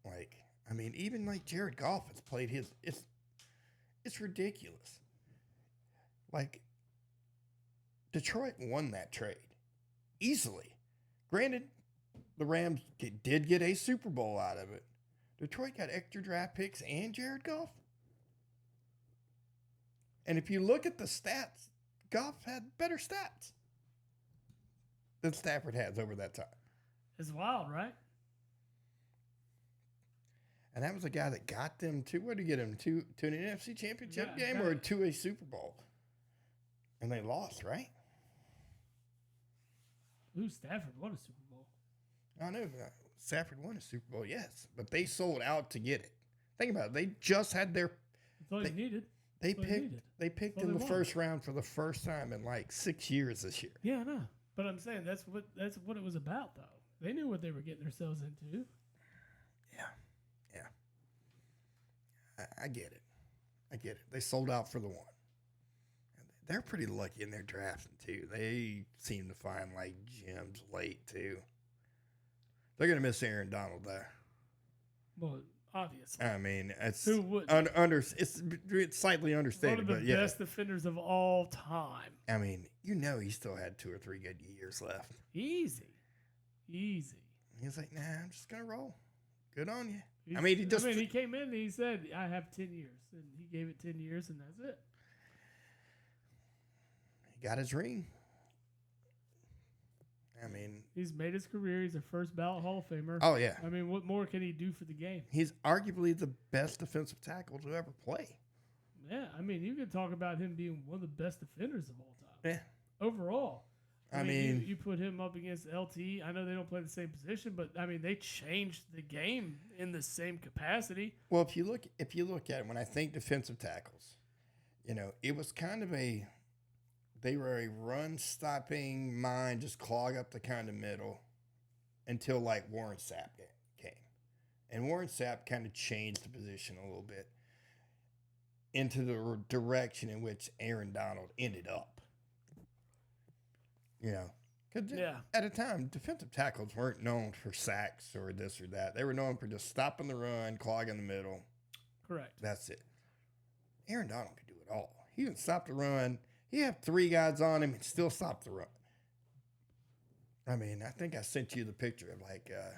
Like, I mean, even like Jared Goff has played it's ridiculous. Like, Detroit won that trade easily. Granted, the Rams did get a Super Bowl out of it. Detroit got extra draft picks and Jared Goff. And if you look at the stats, Goff had better stats than Stafford has over that time. It's wild, right? And that was a guy that got them to, what did he get them, to an NFC Championship game or to a Super Bowl? And they lost, right? Stafford won a Super Bowl. I know. Stafford won a Super Bowl, yes. But they sold out to get it. Think about it. They just had their... That's all you needed. They picked in the first round for the first time in like 6 years this year. Yeah, I know. But I'm saying that's what it was about, though. They knew what they were getting themselves into. Yeah. I get it. They sold out for the one. They're pretty lucky in their drafting, too. They seem to find, like, gems late, too. They're going to miss Aaron Donald, though. Well, obviously. I mean, it's who would it's slightly understated, one of the best defenders of all time. I mean, he still had 2 or 3 good years left. Easy. He's like, nah, I'm just gonna roll. Good on you. He came in and he said, I have 10 years, and he gave it 10 years, and that's it. He got his ring. I mean, he's made his career. He's a first ballot Hall of Famer. Oh, yeah. I mean, what more can he do for the game? He's arguably the best defensive tackle to ever play. Yeah, I mean, you could talk about him being one of the best defenders of all time. Yeah. Overall. I mean you put him up against LT. I know they don't play the same position, but I mean, they changed the game in the same capacity. Well, if you look at it, when I think defensive tackles, it was kind of they were a run-stopping mind, just clog up the kind of middle until, like, Warren Sapp came. And Warren Sapp kind of changed the position a little bit into the direction in which Aaron Donald ended up. Because at a time, defensive tackles weren't known for sacks or this or that. They were known for just stopping the run, clogging the middle. Correct. That's it. Aaron Donald could do it all. He would stop the run. He had 3 guys on him and still stop the run. I mean, I think I sent you the picture of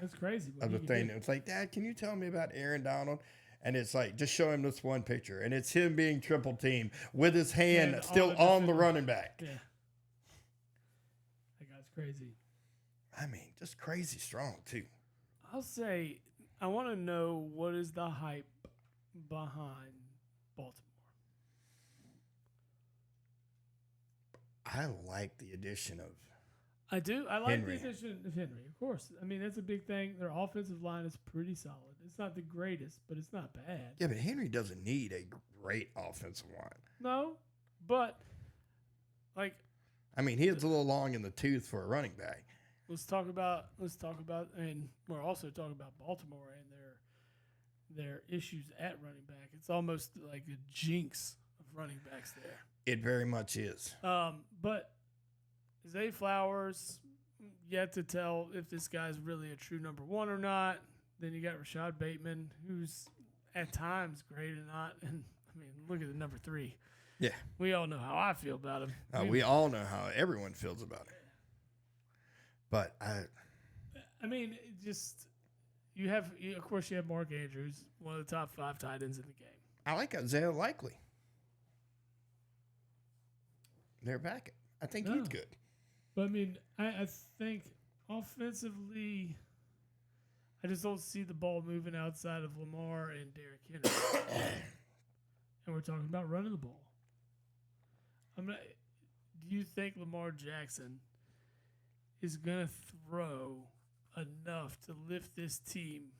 that's crazy. Of the thing. It's like, Dad, can you tell me about Aaron Donald? And it's like, just show him this one picture. And it's him being triple teamed with his hand still on the running back. Yeah. That guy's crazy. I mean, just crazy strong, too. I'll say, I want to know what is the hype behind Baltimore. I like the addition of I do. I like Henry. the addition of Henry, of course. I mean, that's a big thing. Their offensive line is pretty solid. It's not the greatest, but it's not bad. Yeah, but Henry doesn't need a great offensive line. No, but like I mean, he is a little long in the tooth for a running back. let's talk about, and we're also talking about Baltimore and their issues at running back. It's almost like a jinx of running backs there. It very much is. But Zay Flowers, yet to tell if this guy's really a true number one or not. Then you got Rashad Bateman, who's at times great and not. And I mean, look at the number 3. Yeah. We all know how I feel about him. We all know how everyone feels about it. But I mean, it just of course, you have Mark Andrews, one of the top 5 tight ends in the game. I like Isaiah Likely. They're back. I think he's good. But I mean, I think offensively, I just don't see the ball moving outside of Lamar and Derrick Henry. And we're talking about running the ball. Do you think Lamar Jackson is going to throw enough to lift this team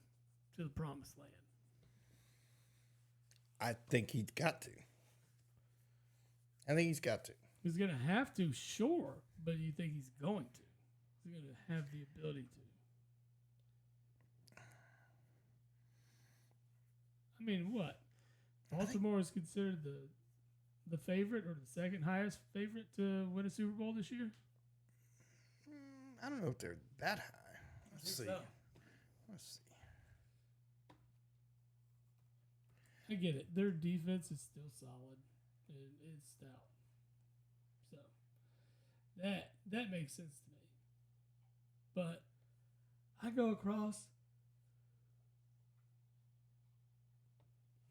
to the promised land? I think he's got to. He's He's going to have to, sure, but you think he's going to? He's going to have the ability to. I mean, what? Baltimore is considered the favorite or the second highest favorite to win a Super Bowl this year? I don't know if they're that high. Let's see. So. I get it. Their defense is still solid. It's stout. So that makes sense to me. But I go across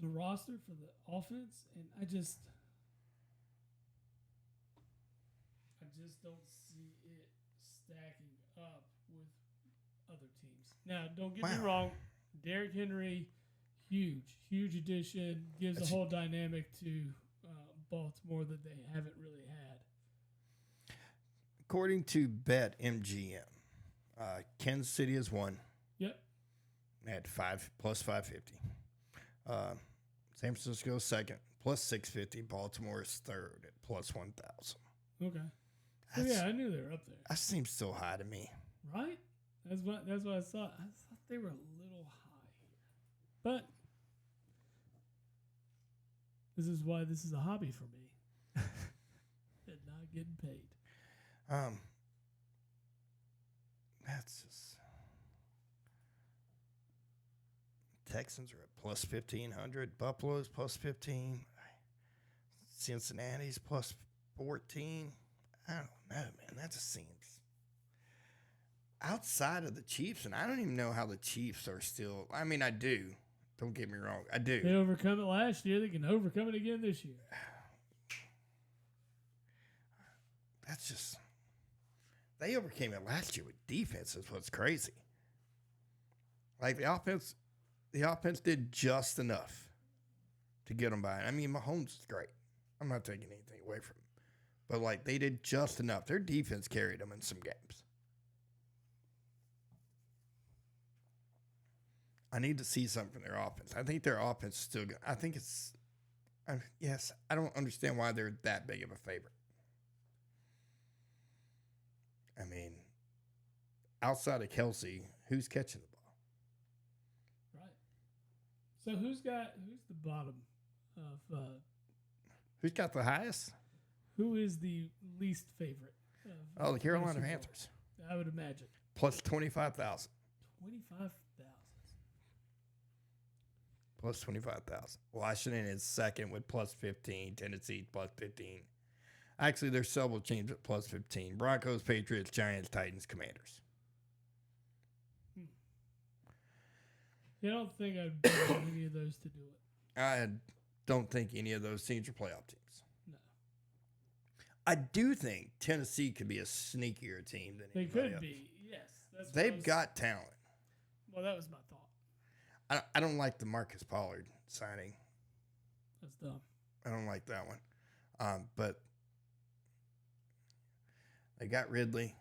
the roster for the offense, and I just don't see it stacking up with other teams. Now, don't get me wrong. Derrick Henry, huge addition, gives a whole dynamic to Baltimore that they haven't really had. According to BetMGM, Kansas City is 1. Yep. At plus 550. San Francisco is 2nd, plus 650. Baltimore is 3rd at plus 1,000. Okay. So yeah, I knew they were up there. That seems so high to me. Right? That's what I thought. I thought they were a little high here. But this is why this is a hobby for me. And not getting paid. That's just Texans are at plus 1,500. Buffalo's plus 15. Cincinnati's plus 14. I don't know, man. That just seems outside of the Chiefs, and I don't even know how the Chiefs are still. I mean, I do. Don't get me wrong. I do. They overcome it last year. They can overcome it again this year. That's just. They overcame it last year with defense. Is what's crazy. Like the offense did just enough to get them by. I mean, Mahomes is great. I'm not taking anything away from him. But, like, they did just enough. Their defense carried them in some games. I need to see something from their offense. I think their offense is still good. I think it's yes, I don't understand why they're that big of a favorite. I mean, outside of Kelsey, who's catching the ball? Right. So who's the bottom of who's got the highest? Who is the least favorite? The Carolina Panthers. I would imagine. Plus 25,000. 25,000. Plus 25,000. Washington is 2nd with plus 15. Tennessee plus 15. Actually, there's several teams at plus 15. Broncos, Patriots, Giants, Titans, Commanders. I don't think I'd bet on any of those to do it. I don't think any of those teams are playoff teams. No. I do think Tennessee could be a sneakier team than they anybody could else. be. Yes, They've got talent. Well, that was my thought. I don't like the Marcus Pollard signing. That's dumb. I don't like that one. But they got Ridley.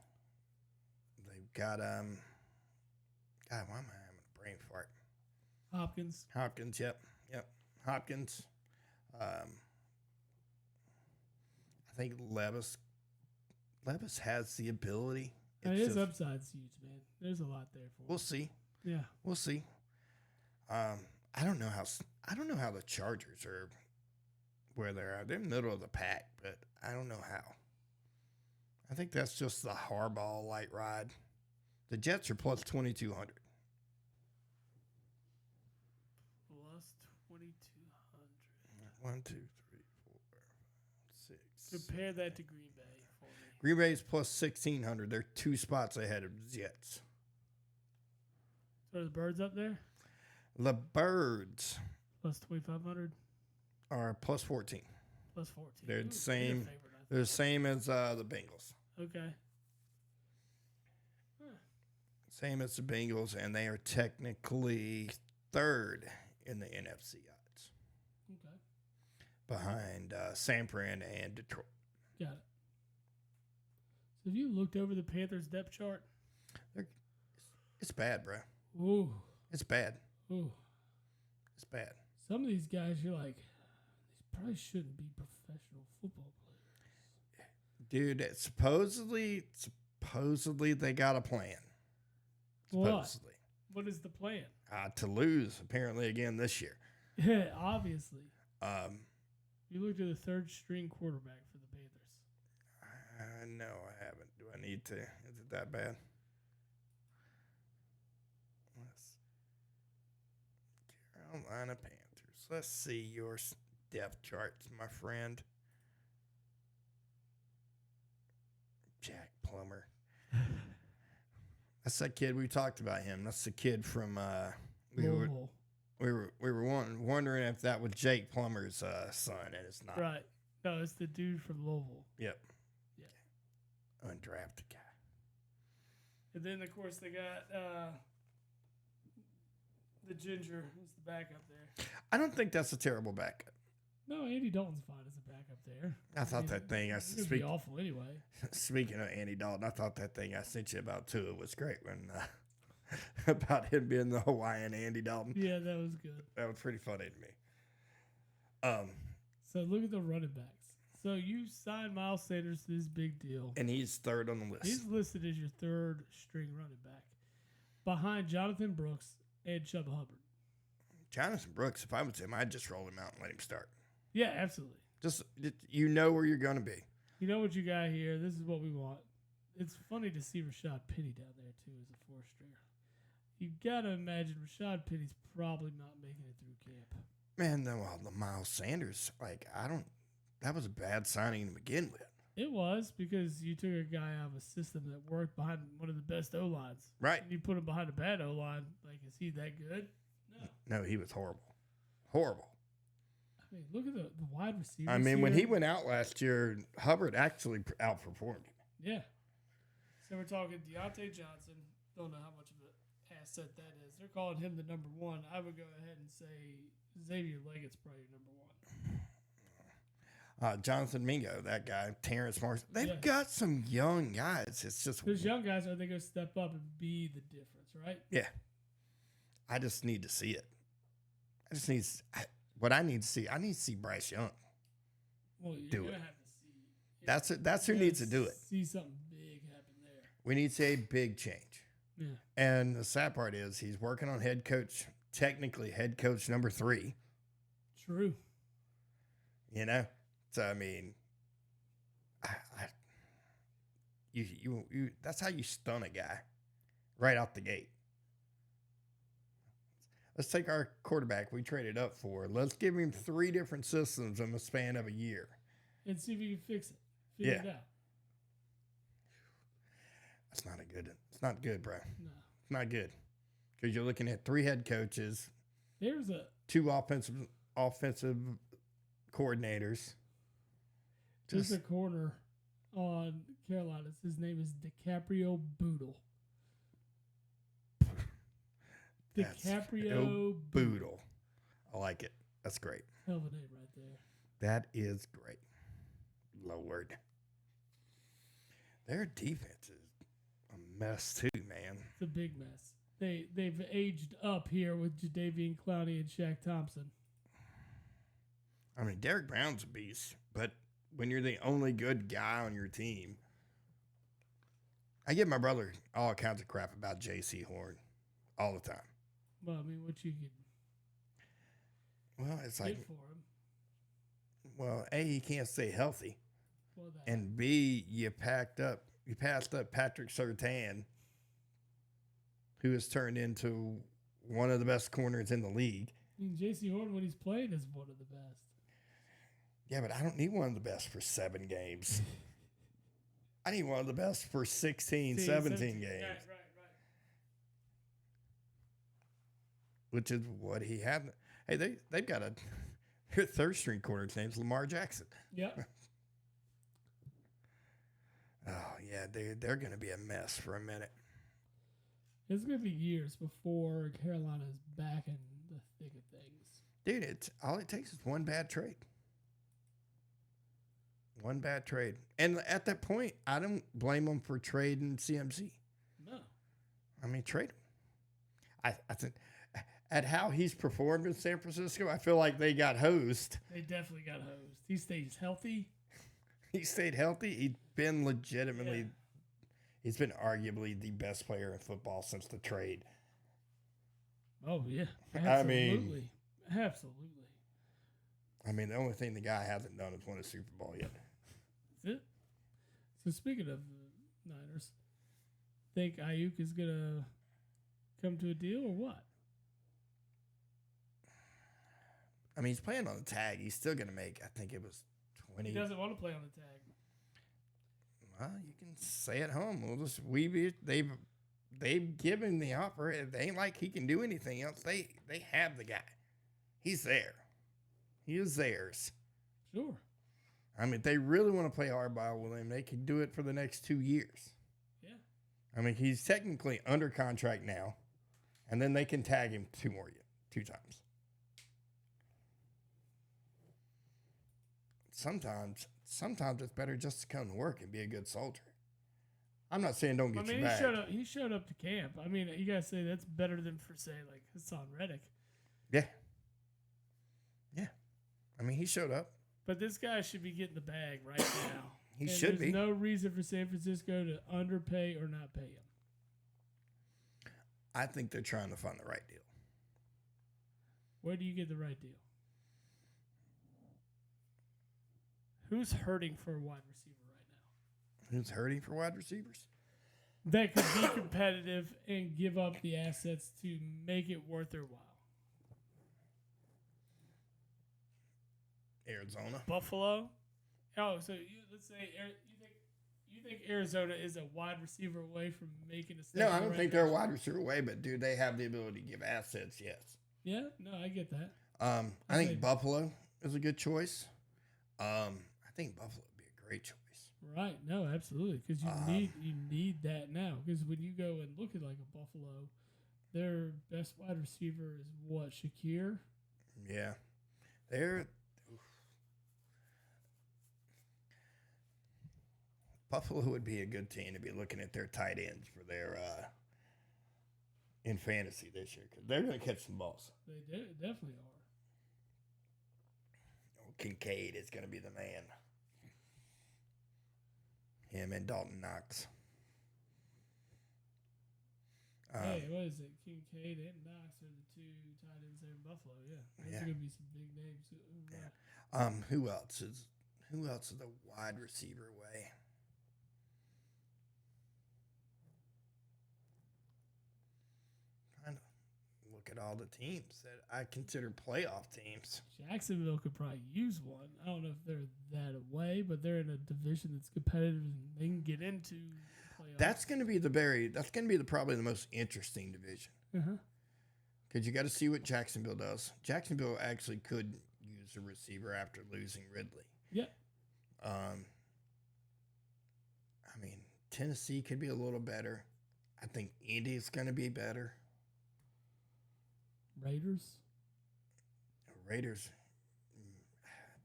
They've got God, why am I having a brain fart? Hopkins. Hopkins, yep. Hopkins. think Levis has the ability. His upside's huge, man. There's a lot there for him. We'll see. Yeah. We'll see. I don't know how the Chargers are where they're at. They're middle of the pack, but I don't know how. I think that's just the Harbaugh light ride. The Jets are plus 2,200. Plus 2,200. 1, 2, 3, 4, 5, 6. Compare that to Green Bay for me. Green Bay's plus 1,600. They're 2 spots ahead of the Jets. So are the Birds up there? The Birds Plus 2,500. are plus 14. Plus 14. They're the Ooh, same. favorite, I They're the same as the Bengals. Okay. Same as the Bengals, and they are technically third in the NFC odds, Okay. behind San Fran and Detroit. Got it. So have you looked over the Panthers depth chart? It's bad, bro. Ooh. It's bad. Ooh. It's bad. Some of these guys, you're like, these probably shouldn't be professional football players. Dude, supposedly they got a plan. Supposedly. What is the plan? To lose, apparently, again this year. Yeah, obviously. Um, You looked at the third string quarterback for the Panthers. No, I haven't. Do I need to? Is it that bad? Carolina Panthers. Let's see your depth charts, my friend. Jack Plummer. That's that kid we talked about him. That's the kid from we were wondering if that was Jake Plummer's son, and it's not. Right. No, it's the dude from Louisville. Yep. Yeah. Undrafted guy. And then of course they got the Ginger is the backup there. I don't think that's a terrible backup. No, Andy Dalton's fine as a backup there. I thought that thing It's gonna be awful anyway. Speaking of Andy Dalton, I thought that thing I sent you about Tua was great when about him being the Hawaiian Andy Dalton. Yeah, that was good. That was pretty funny to me. So look at the running backs. So you signed Miles Sanders to this big deal. And he's third on the list. He's listed as your third string running back, behind Jonathan Brooks and Chuba Hubbard. Jonathan Brooks, if I was him, I'd just roll him out and let him start. Yeah, absolutely. Just you know where you're going to be. You know what you got here. This is what we want. It's funny to see Rashad Penny down there too as a four stringer. You got to imagine Rashad Penny's probably not making it through camp. Man, the Miles Sanders, that was a bad signing to begin with. It was because you took a guy out of a system that worked behind one of the best O-lines. Right. And you put him behind a bad O-line. Is he that good? No. No, he was horrible. Horrible. I mean, look at the wide receivers. I mean, when he went out last year, Hubbard actually outperformed him. Yeah. So we're talking Deontay Johnson. Don't know how much of an asset that is. They're calling him the number one. I would go ahead and say Xavier Leggett's probably number one. Jonathan Mingo, that guy, Terrence Marshall. They've got some young guys. It's just those young guys are they going to step up and be the difference, right? Yeah. I just need to see it. What I need to see, I need to see Bryce Young. Well, you're do gonna it. have to see. That's who needs to do it. See something big happen there. We need to see a big change. Yeah. And the sad part is he's working on technically head coach number 3. True. You know? So, I mean, you that's how you stun a guy right out the gate. Let's take our quarterback we traded up for. Let's give him 3 different systems in the span of a year. And see if you can fix it. Figure it out. It's not good, bro. No. It's not good. Because you're looking at 3 head coaches, There's a 2 offensive coordinators. There's a corner on Carolina. His name is DiCaprio Boodle. DiCaprio Boodle. I like it. That's great. Hell of a name right there. That is great. Lord. Their defense is a mess too, man. It's a big mess. They've aged up here with Jadeveon Clowney and Shaq Thompson. I mean, Derek Brown's a beast, but when you're the only good guy on your team. I give my brother all kinds of crap about J.C. Horn all the time. Well, I mean, what you could Well, it's get like, for him. well, A, he can't stay healthy. Well, that, And B, you passed up Patrick Surtain, who has turned into one of the best corners in the league. I mean, J.C. Horn, when he's playing, is one of the best. Yeah, but I don't need one of the best for 7 games. I need one of the best for 16, 17 games. Right. Which is what he had. Hey, they've got their third string corner's name's Lamar Jackson. Yep. Oh yeah, they're gonna be a mess for a minute. It's going to be years before Carolina's back in the thick of things. Dude, it's all it takes is one bad trade. One bad trade. And at that point, I don't blame them for trading CMC. No. I mean, trade him. I think at how he's performed in San Francisco, I feel like they got hosed. They definitely got hosed. He stays healthy. He stayed healthy. He's been legitimately, Yeah. he's been arguably the best player in football since the trade. Oh, yeah. I mean- Absolutely. I mean, the only thing the guy hasn't done is win a Super Bowl yet. That's it. So, speaking of the Niners, think Ayuk is going to come to a deal or what? I mean, he's playing on the tag. He's still going to make, I think it was 20. He doesn't want to play on the tag. Well, you can say at home. They've given the offer. It ain't like he can do anything else. They have the guy. He's there. He is theirs. Sure. I mean, if they really want to play hardball with him, they can do it for the next 2 years. Yeah. I mean, he's technically under contract now, and then they can tag him 2 times. Sometimes it's better just to come to work and be a good soldier. I'm not saying don't get your bag. He showed up to camp. I mean, you gotta say that's better than for say like Hassan Reddick. Yeah. I mean, he showed up. But this guy should be getting the bag right now. He And should be. There's no reason for San Francisco to underpay or not pay him. I think they're trying to find the right deal. Where do you get the right deal? Who's hurting for a wide receiver right now? Who's hurting for wide receivers? That could be competitive and give up the assets to make it worth their while. Arizona. Buffalo. Oh, so let's say you think Arizona is a wide receiver away from making a step? No, in I the don't right think they're a direction? wide receiver away, but do they have the ability to give assets? Yes. Yeah, no, I get that. I think Okay. Buffalo is a good choice. I think Buffalo would be a great choice. Right? No, absolutely, because you need that now. Because when you go and look at like a Buffalo, their best wide receiver is what, Shakir? Yeah. Buffalo would be a good team to be looking at their tight ends for their in fantasy this year because they're going to catch some balls. They definitely are. Kincaid is going to be the man. Him and Dalton Knox. Hey, what is it? Kincaid and Knox are the 2 tight ends there in Buffalo. Yeah, those are gonna be some big names. Right. Who else is the wide receiver way? Trying to look at all the teams that I consider playoff teams. Jacksonville could probably use one. I don't know if they're that away, but they're in a division that's competitive and they can get into playoffs. That's going to be probably the most interesting division. Because you got to see what Jacksonville does. Jacksonville actually could use a receiver after losing Ridley. Yeah. I mean, Tennessee could be a little better. I think Indy's going to be better. Raiders.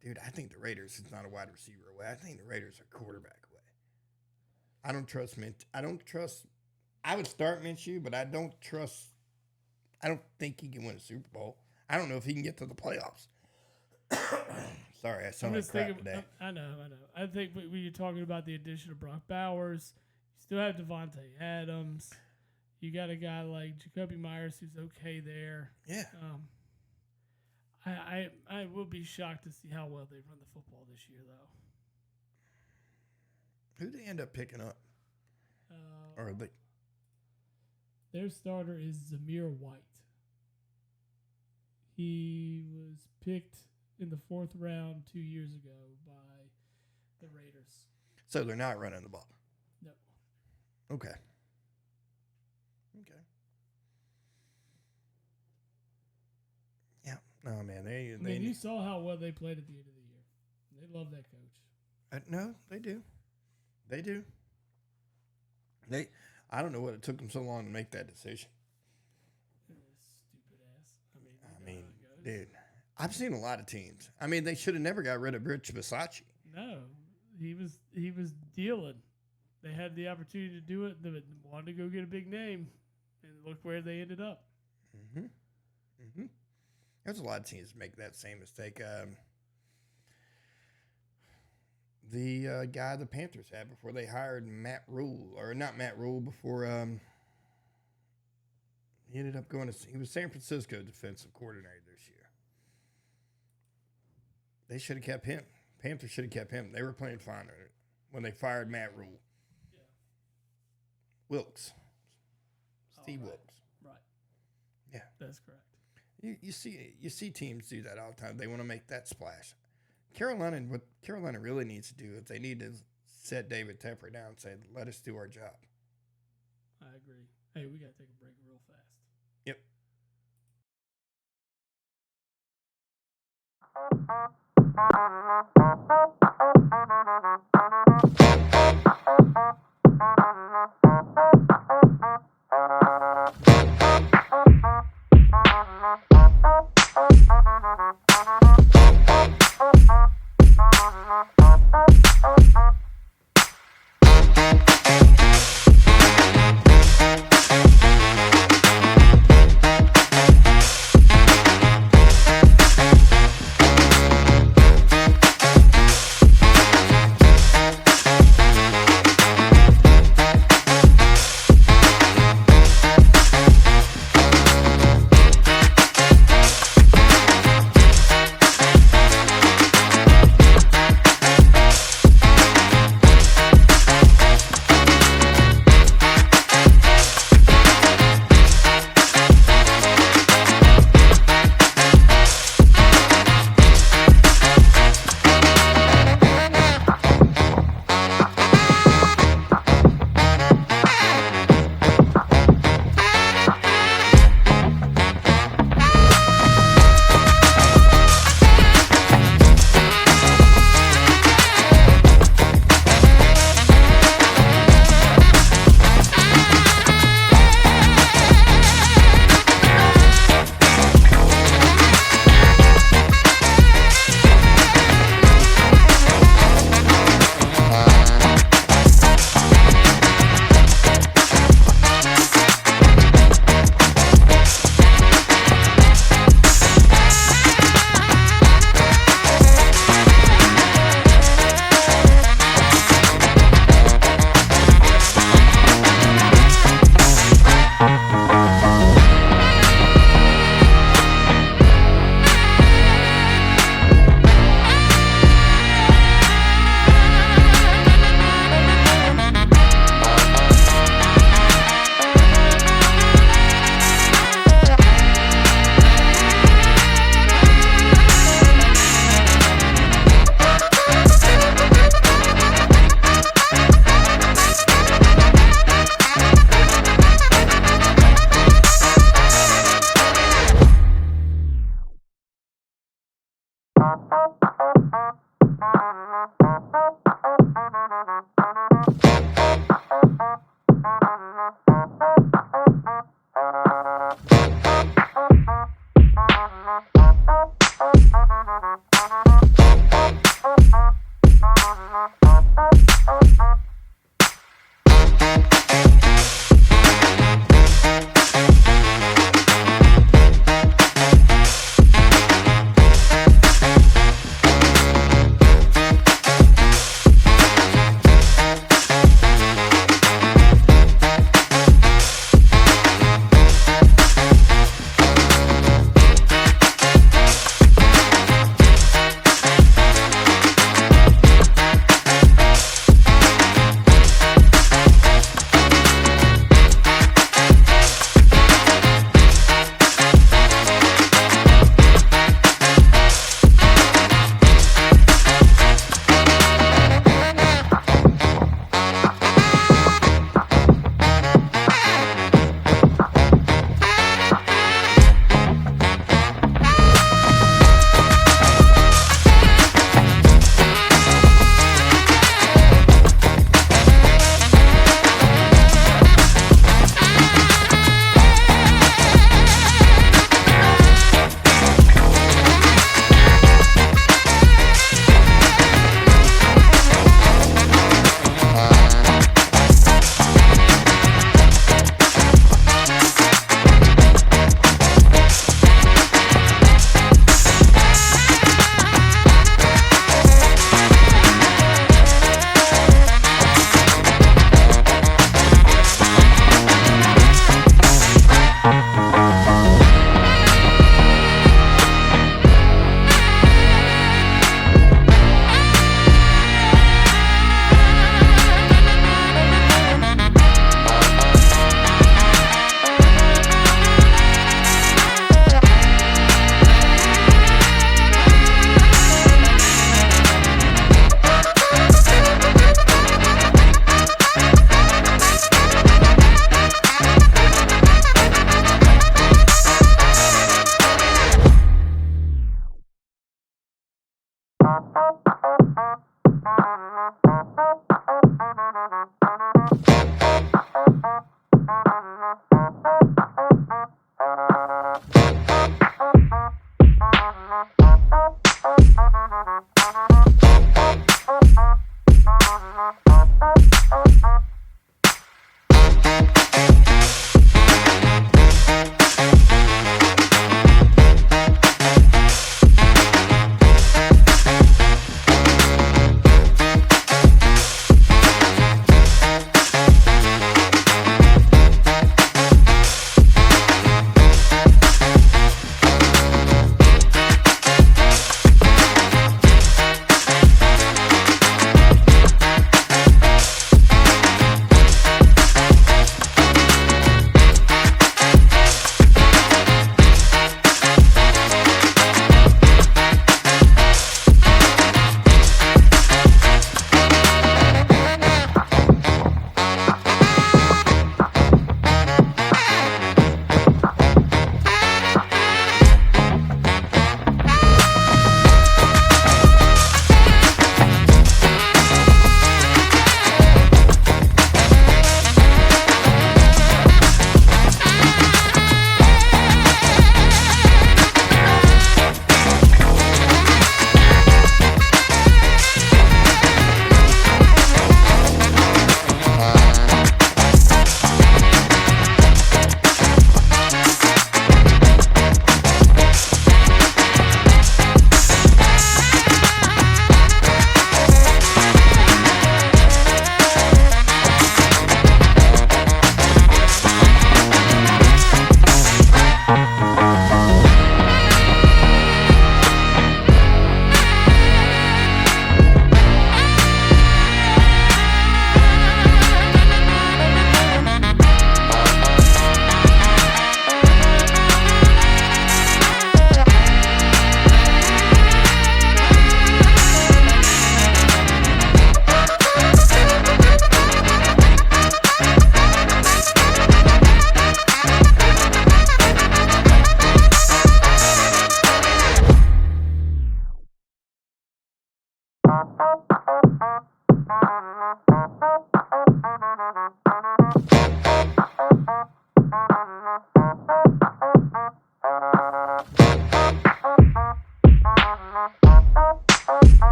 Dude, I think the Raiders is not a wide receiver away. I think the Raiders are quarterback away. I don't trust I would start Minshew, but I don't think he can win a Super Bowl. I don't know if he can get to the playoffs. Sorry, I I'm sound like just crap thinking. today. I know. I think when you're talking about the addition of Brock Bowers, you still have Devontae Adams. You got a guy like Jacoby Myers who's okay there. Yeah. I will be shocked to see how well they run the football this year, though. Who they end up picking up? Or they? Their starter is Zamir White. He was picked in the 4th round 2 years ago by the Raiders. So they're not running the ball. No. Okay. Yeah. No, man. You saw how well they played at the end of the year. They love that coach. No, they do. They do. I don't know what it took them so long to make that decision. Stupid ass. I mean, dude, I've seen a lot of teams. I mean, they should have never got rid of Rich Bisaccia. No, he was dealing. They had the opportunity to do it. They wanted to go get a big name, and look where they ended up. There's a lot of teams that make that same mistake. The guy the Panthers had before they hired Matt Rule, or not Matt Rule, before he ended up going to. He was San Francisco defensive coordinator this year. They should have kept him. Panthers should have kept him. They were playing fine when they fired Matt Rule. Yeah. Wilkes. Steve right. Wilkes. Right. Yeah. That's correct. You see teams do that all the time. They want to make that splash. What Carolina really needs to do is they need to set David Tepper down and say, let us do our job. I agree. Hey, we got to take a break real fast. Yep.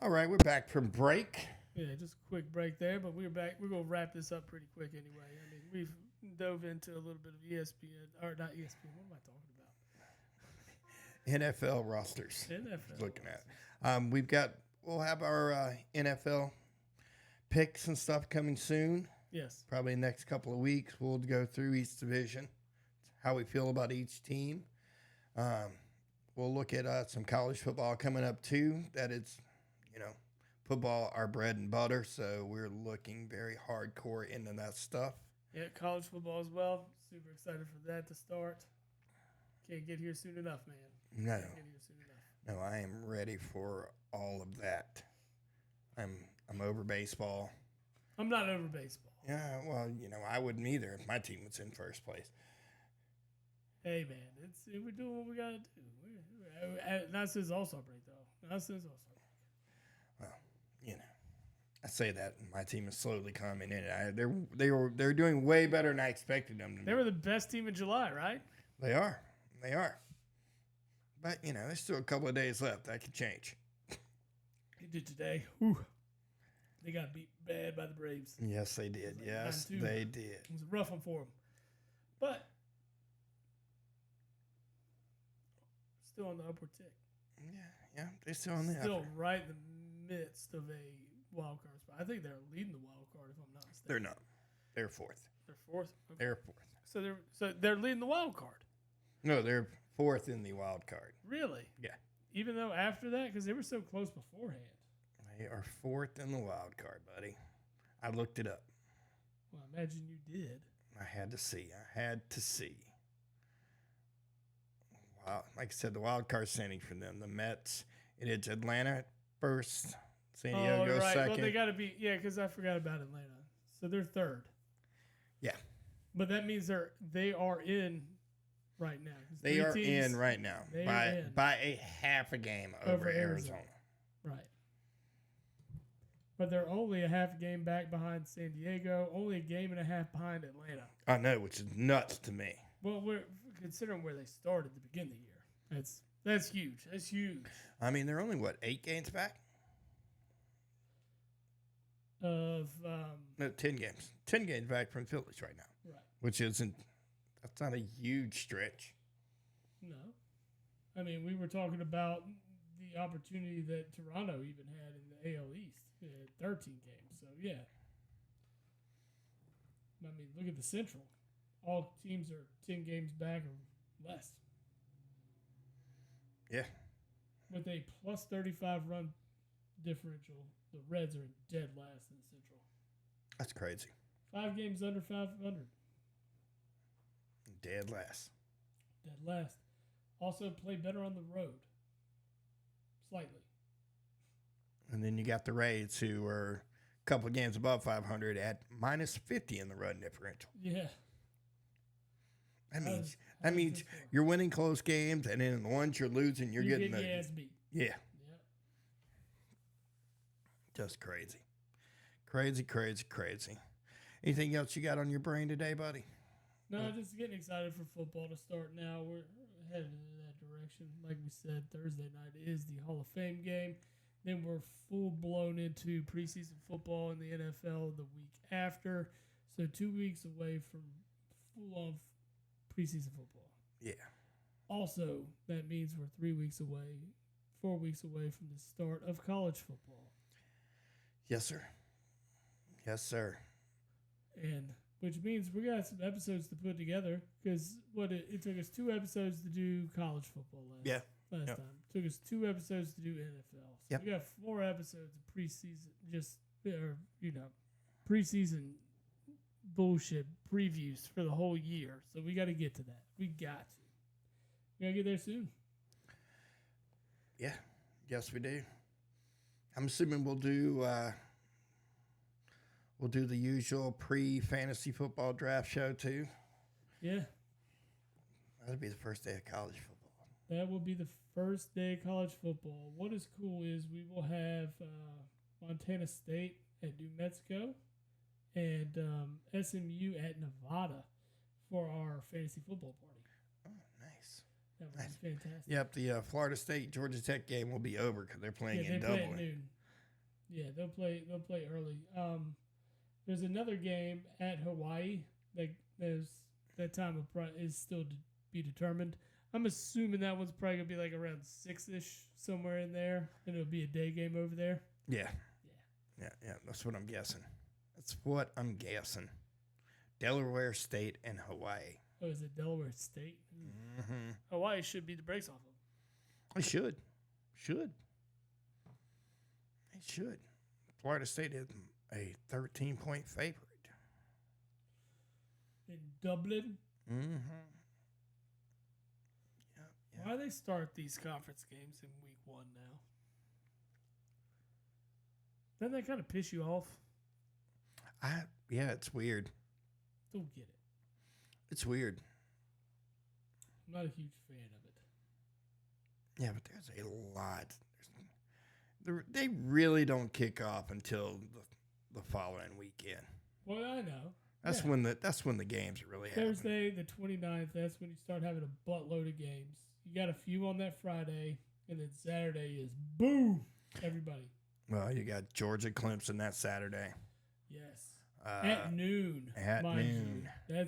All right, we're back from break. Yeah, just a quick break there, but we're back. We're gonna wrap this up pretty quick anyway. I mean, we've dove into a little bit of ESPN, or not ESPN. What am I talking about? NFL rosters. NFL. Looking at. We'll have our NFL picks and stuff coming soon. Yes. Probably next couple of weeks. We'll go through each division, how we feel about each team. We'll look at some college football coming up too. That is, football, our bread and butter. So we're looking very hardcore into that stuff. Yeah, college football as well. Super excited for that to start. Can't get here soon enough, man. No. Can't get here soon enough. No, I am ready for all of that. I'm over baseball. I'm not over baseball. Yeah, well, I wouldn't either if my team was in first place. Hey, man, we're doing what we gotta do. Not since All-Star break, though. Not since All-Star break. Well, I say that and my team is slowly coming in. They're doing way better than I expected them to. They were the best team in July, right? They are. But there's still a couple of days left. That could change. It did today. Whew. They got beat bad by the Braves. Yes, they did. Yes, they did. It was a rough one for them. But still on the upward tick. Yeah, they're still on the Still right in the midst of a wild card spot. I think they're leading the wild card, if I'm not mistaken. They're not. They're fourth. They're fourth? Okay. They're fourth. So they're leading the wild card. No, they're fourth in the wild card. Really? Yeah. Even though after that, because they were so close beforehand. They are fourth in the wild card, buddy. I looked it up. Well, I imagine you did. I had to see. Wow. Like I said, the wild card standing for them. The Mets. It is Atlanta at first. San Diego right. second. Well, they got to be, because I forgot about Atlanta. So they're third. Yeah. But that means they are in right now. They are in right now by a half a game over Arizona. Right. But they're only a half game back behind San Diego, only a game and a half behind Atlanta. I know, which is nuts to me. Well, we're considering where they started at the beginning of the year. That's huge. That's huge. I mean, they're only 8 games back? Of no, 10 games. 10 games back from Phillies right now. Right. Which that's not a huge stretch. No. I mean, we were talking about the opportunity that Toronto even had in the AL East. 13 games. So, yeah. I mean, look at the Central. All teams are 10 games back or less. Yeah. With a plus 35 run differential, the Reds are dead last in the Central. That's crazy. 5 games under 500. Dead last. Dead last. Also play better on the road. Slightly. And then you got the Rays, who are a couple of games above 500 at minus 50 in the run differential. Yeah. That means you're winning close games, and then the ones you're losing, you're getting your ass beat. Yeah. Yep. Just crazy. Crazy, crazy, crazy. Anything else you got on your brain today, buddy? No, just getting excited for football to start now. We're headed in that direction. Like we said, Thursday night is the Hall of Fame game. Then we're full blown into preseason football in the NFL the week after. So 2 weeks away from full on preseason football. Yeah. Also, that means we're 3 weeks away, 4 weeks away from the start of college football. Yes, sir. Yes, sir. And which means we got some episodes to put together because it took us 2 episodes to do college football last Yep. time. It took us 2 episodes to do NFL. So Yep. we got 4 episodes of preseason, preseason bullshit previews for the whole year. So we got to get to that. We got to get there soon. Yeah. Yes, we do. I'm assuming we'll do the usual pre-fantasy football draft show too. Yeah. That'll be the first day of college football. That will be the first day of college football. What is cool is we will have Montana State at New Mexico and SMU at Nevada for our fantasy football party. Oh, nice. That would be fantastic. Yep, the Florida State Georgia Tech game will be over because they're playing in they Dublin. play at noon. Yeah, they'll play early. There's another game at Hawaii that time is still to be determined. I'm assuming that one's probably gonna be like around 6-ish, somewhere in there, and it'll be a day game over there. Yeah. That's what I'm guessing. Delaware State and Hawaii. Oh, is it Delaware State? Mm-hmm. Hawaii should beat the brakes off them. It should. It should. Florida State is a 13-point favorite. In Dublin? Mm-hmm. Yep. Why do they start these conference games in week 1 now? Doesn't that kind of piss you off? Yeah, it's weird. Don't get it. It's weird. I'm not a huge fan of it. Yeah, but there's a lot. They really don't kick off until the following weekend. Well, I know. That's when the games are really happening. Thursday, the 29th, that's when you start having a buttload of games. You got a few on that Friday, and then Saturday is boom, everybody. Well, you got Georgia Clemson that Saturday. Yes. At noon. At noon. You.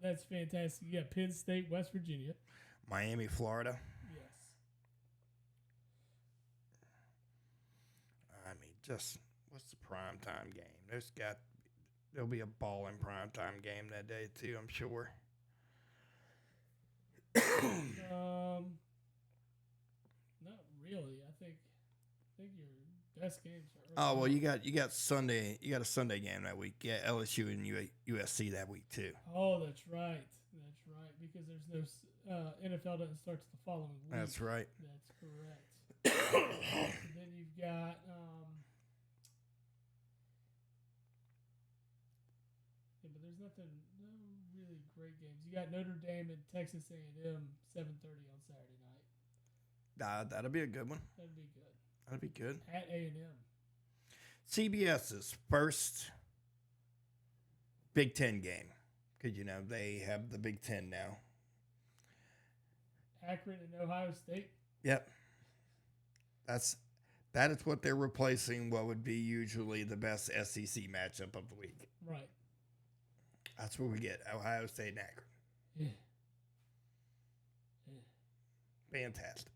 That's fantastic. You got Penn State, West Virginia. Miami, Florida. Yes. I mean, just what's the primetime game? There'll be a balling primetime game that day too, I'm sure. Not really. I think your best games are. Oh well, you got Sunday. You got a Sunday game that week. Yeah, LSU and USC that week too. Oh, that's right. Because there's no NFL doesn't start to the following week. That's right. That's correct. And then you've got but there's no really great games. You got Notre Dame and Texas A&M 7:30 on Saturday night. That'll be a good one. That'd be good. That'll be good. At A&M. CBS's first Big Ten game. Because, they have the Big Ten now. Akron and Ohio State. Yep. That is what they're replacing what would be usually the best SEC matchup of the week. Right. That's what we get. Ohio State and Akron. Yeah. Fantastic.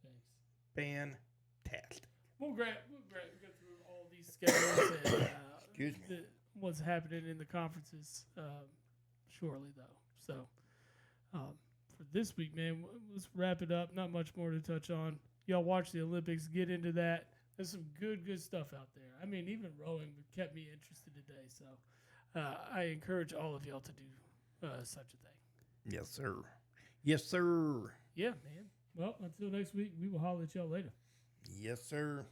Thanks. Fantastic. We'll go through all these schedules and Excuse me. What's happening in the conferences shortly, though. So for this week, man, let's wrap it up. Not much more to touch on. Y'all watch the Olympics. Get into that. There's some good stuff out there. I mean, even rowing kept me interested today. So I encourage all of y'all to do such a thing. Yes, sir. Yes, sir. Yeah, man. Well, until next week, we will holler at y'all later. Yes, sir.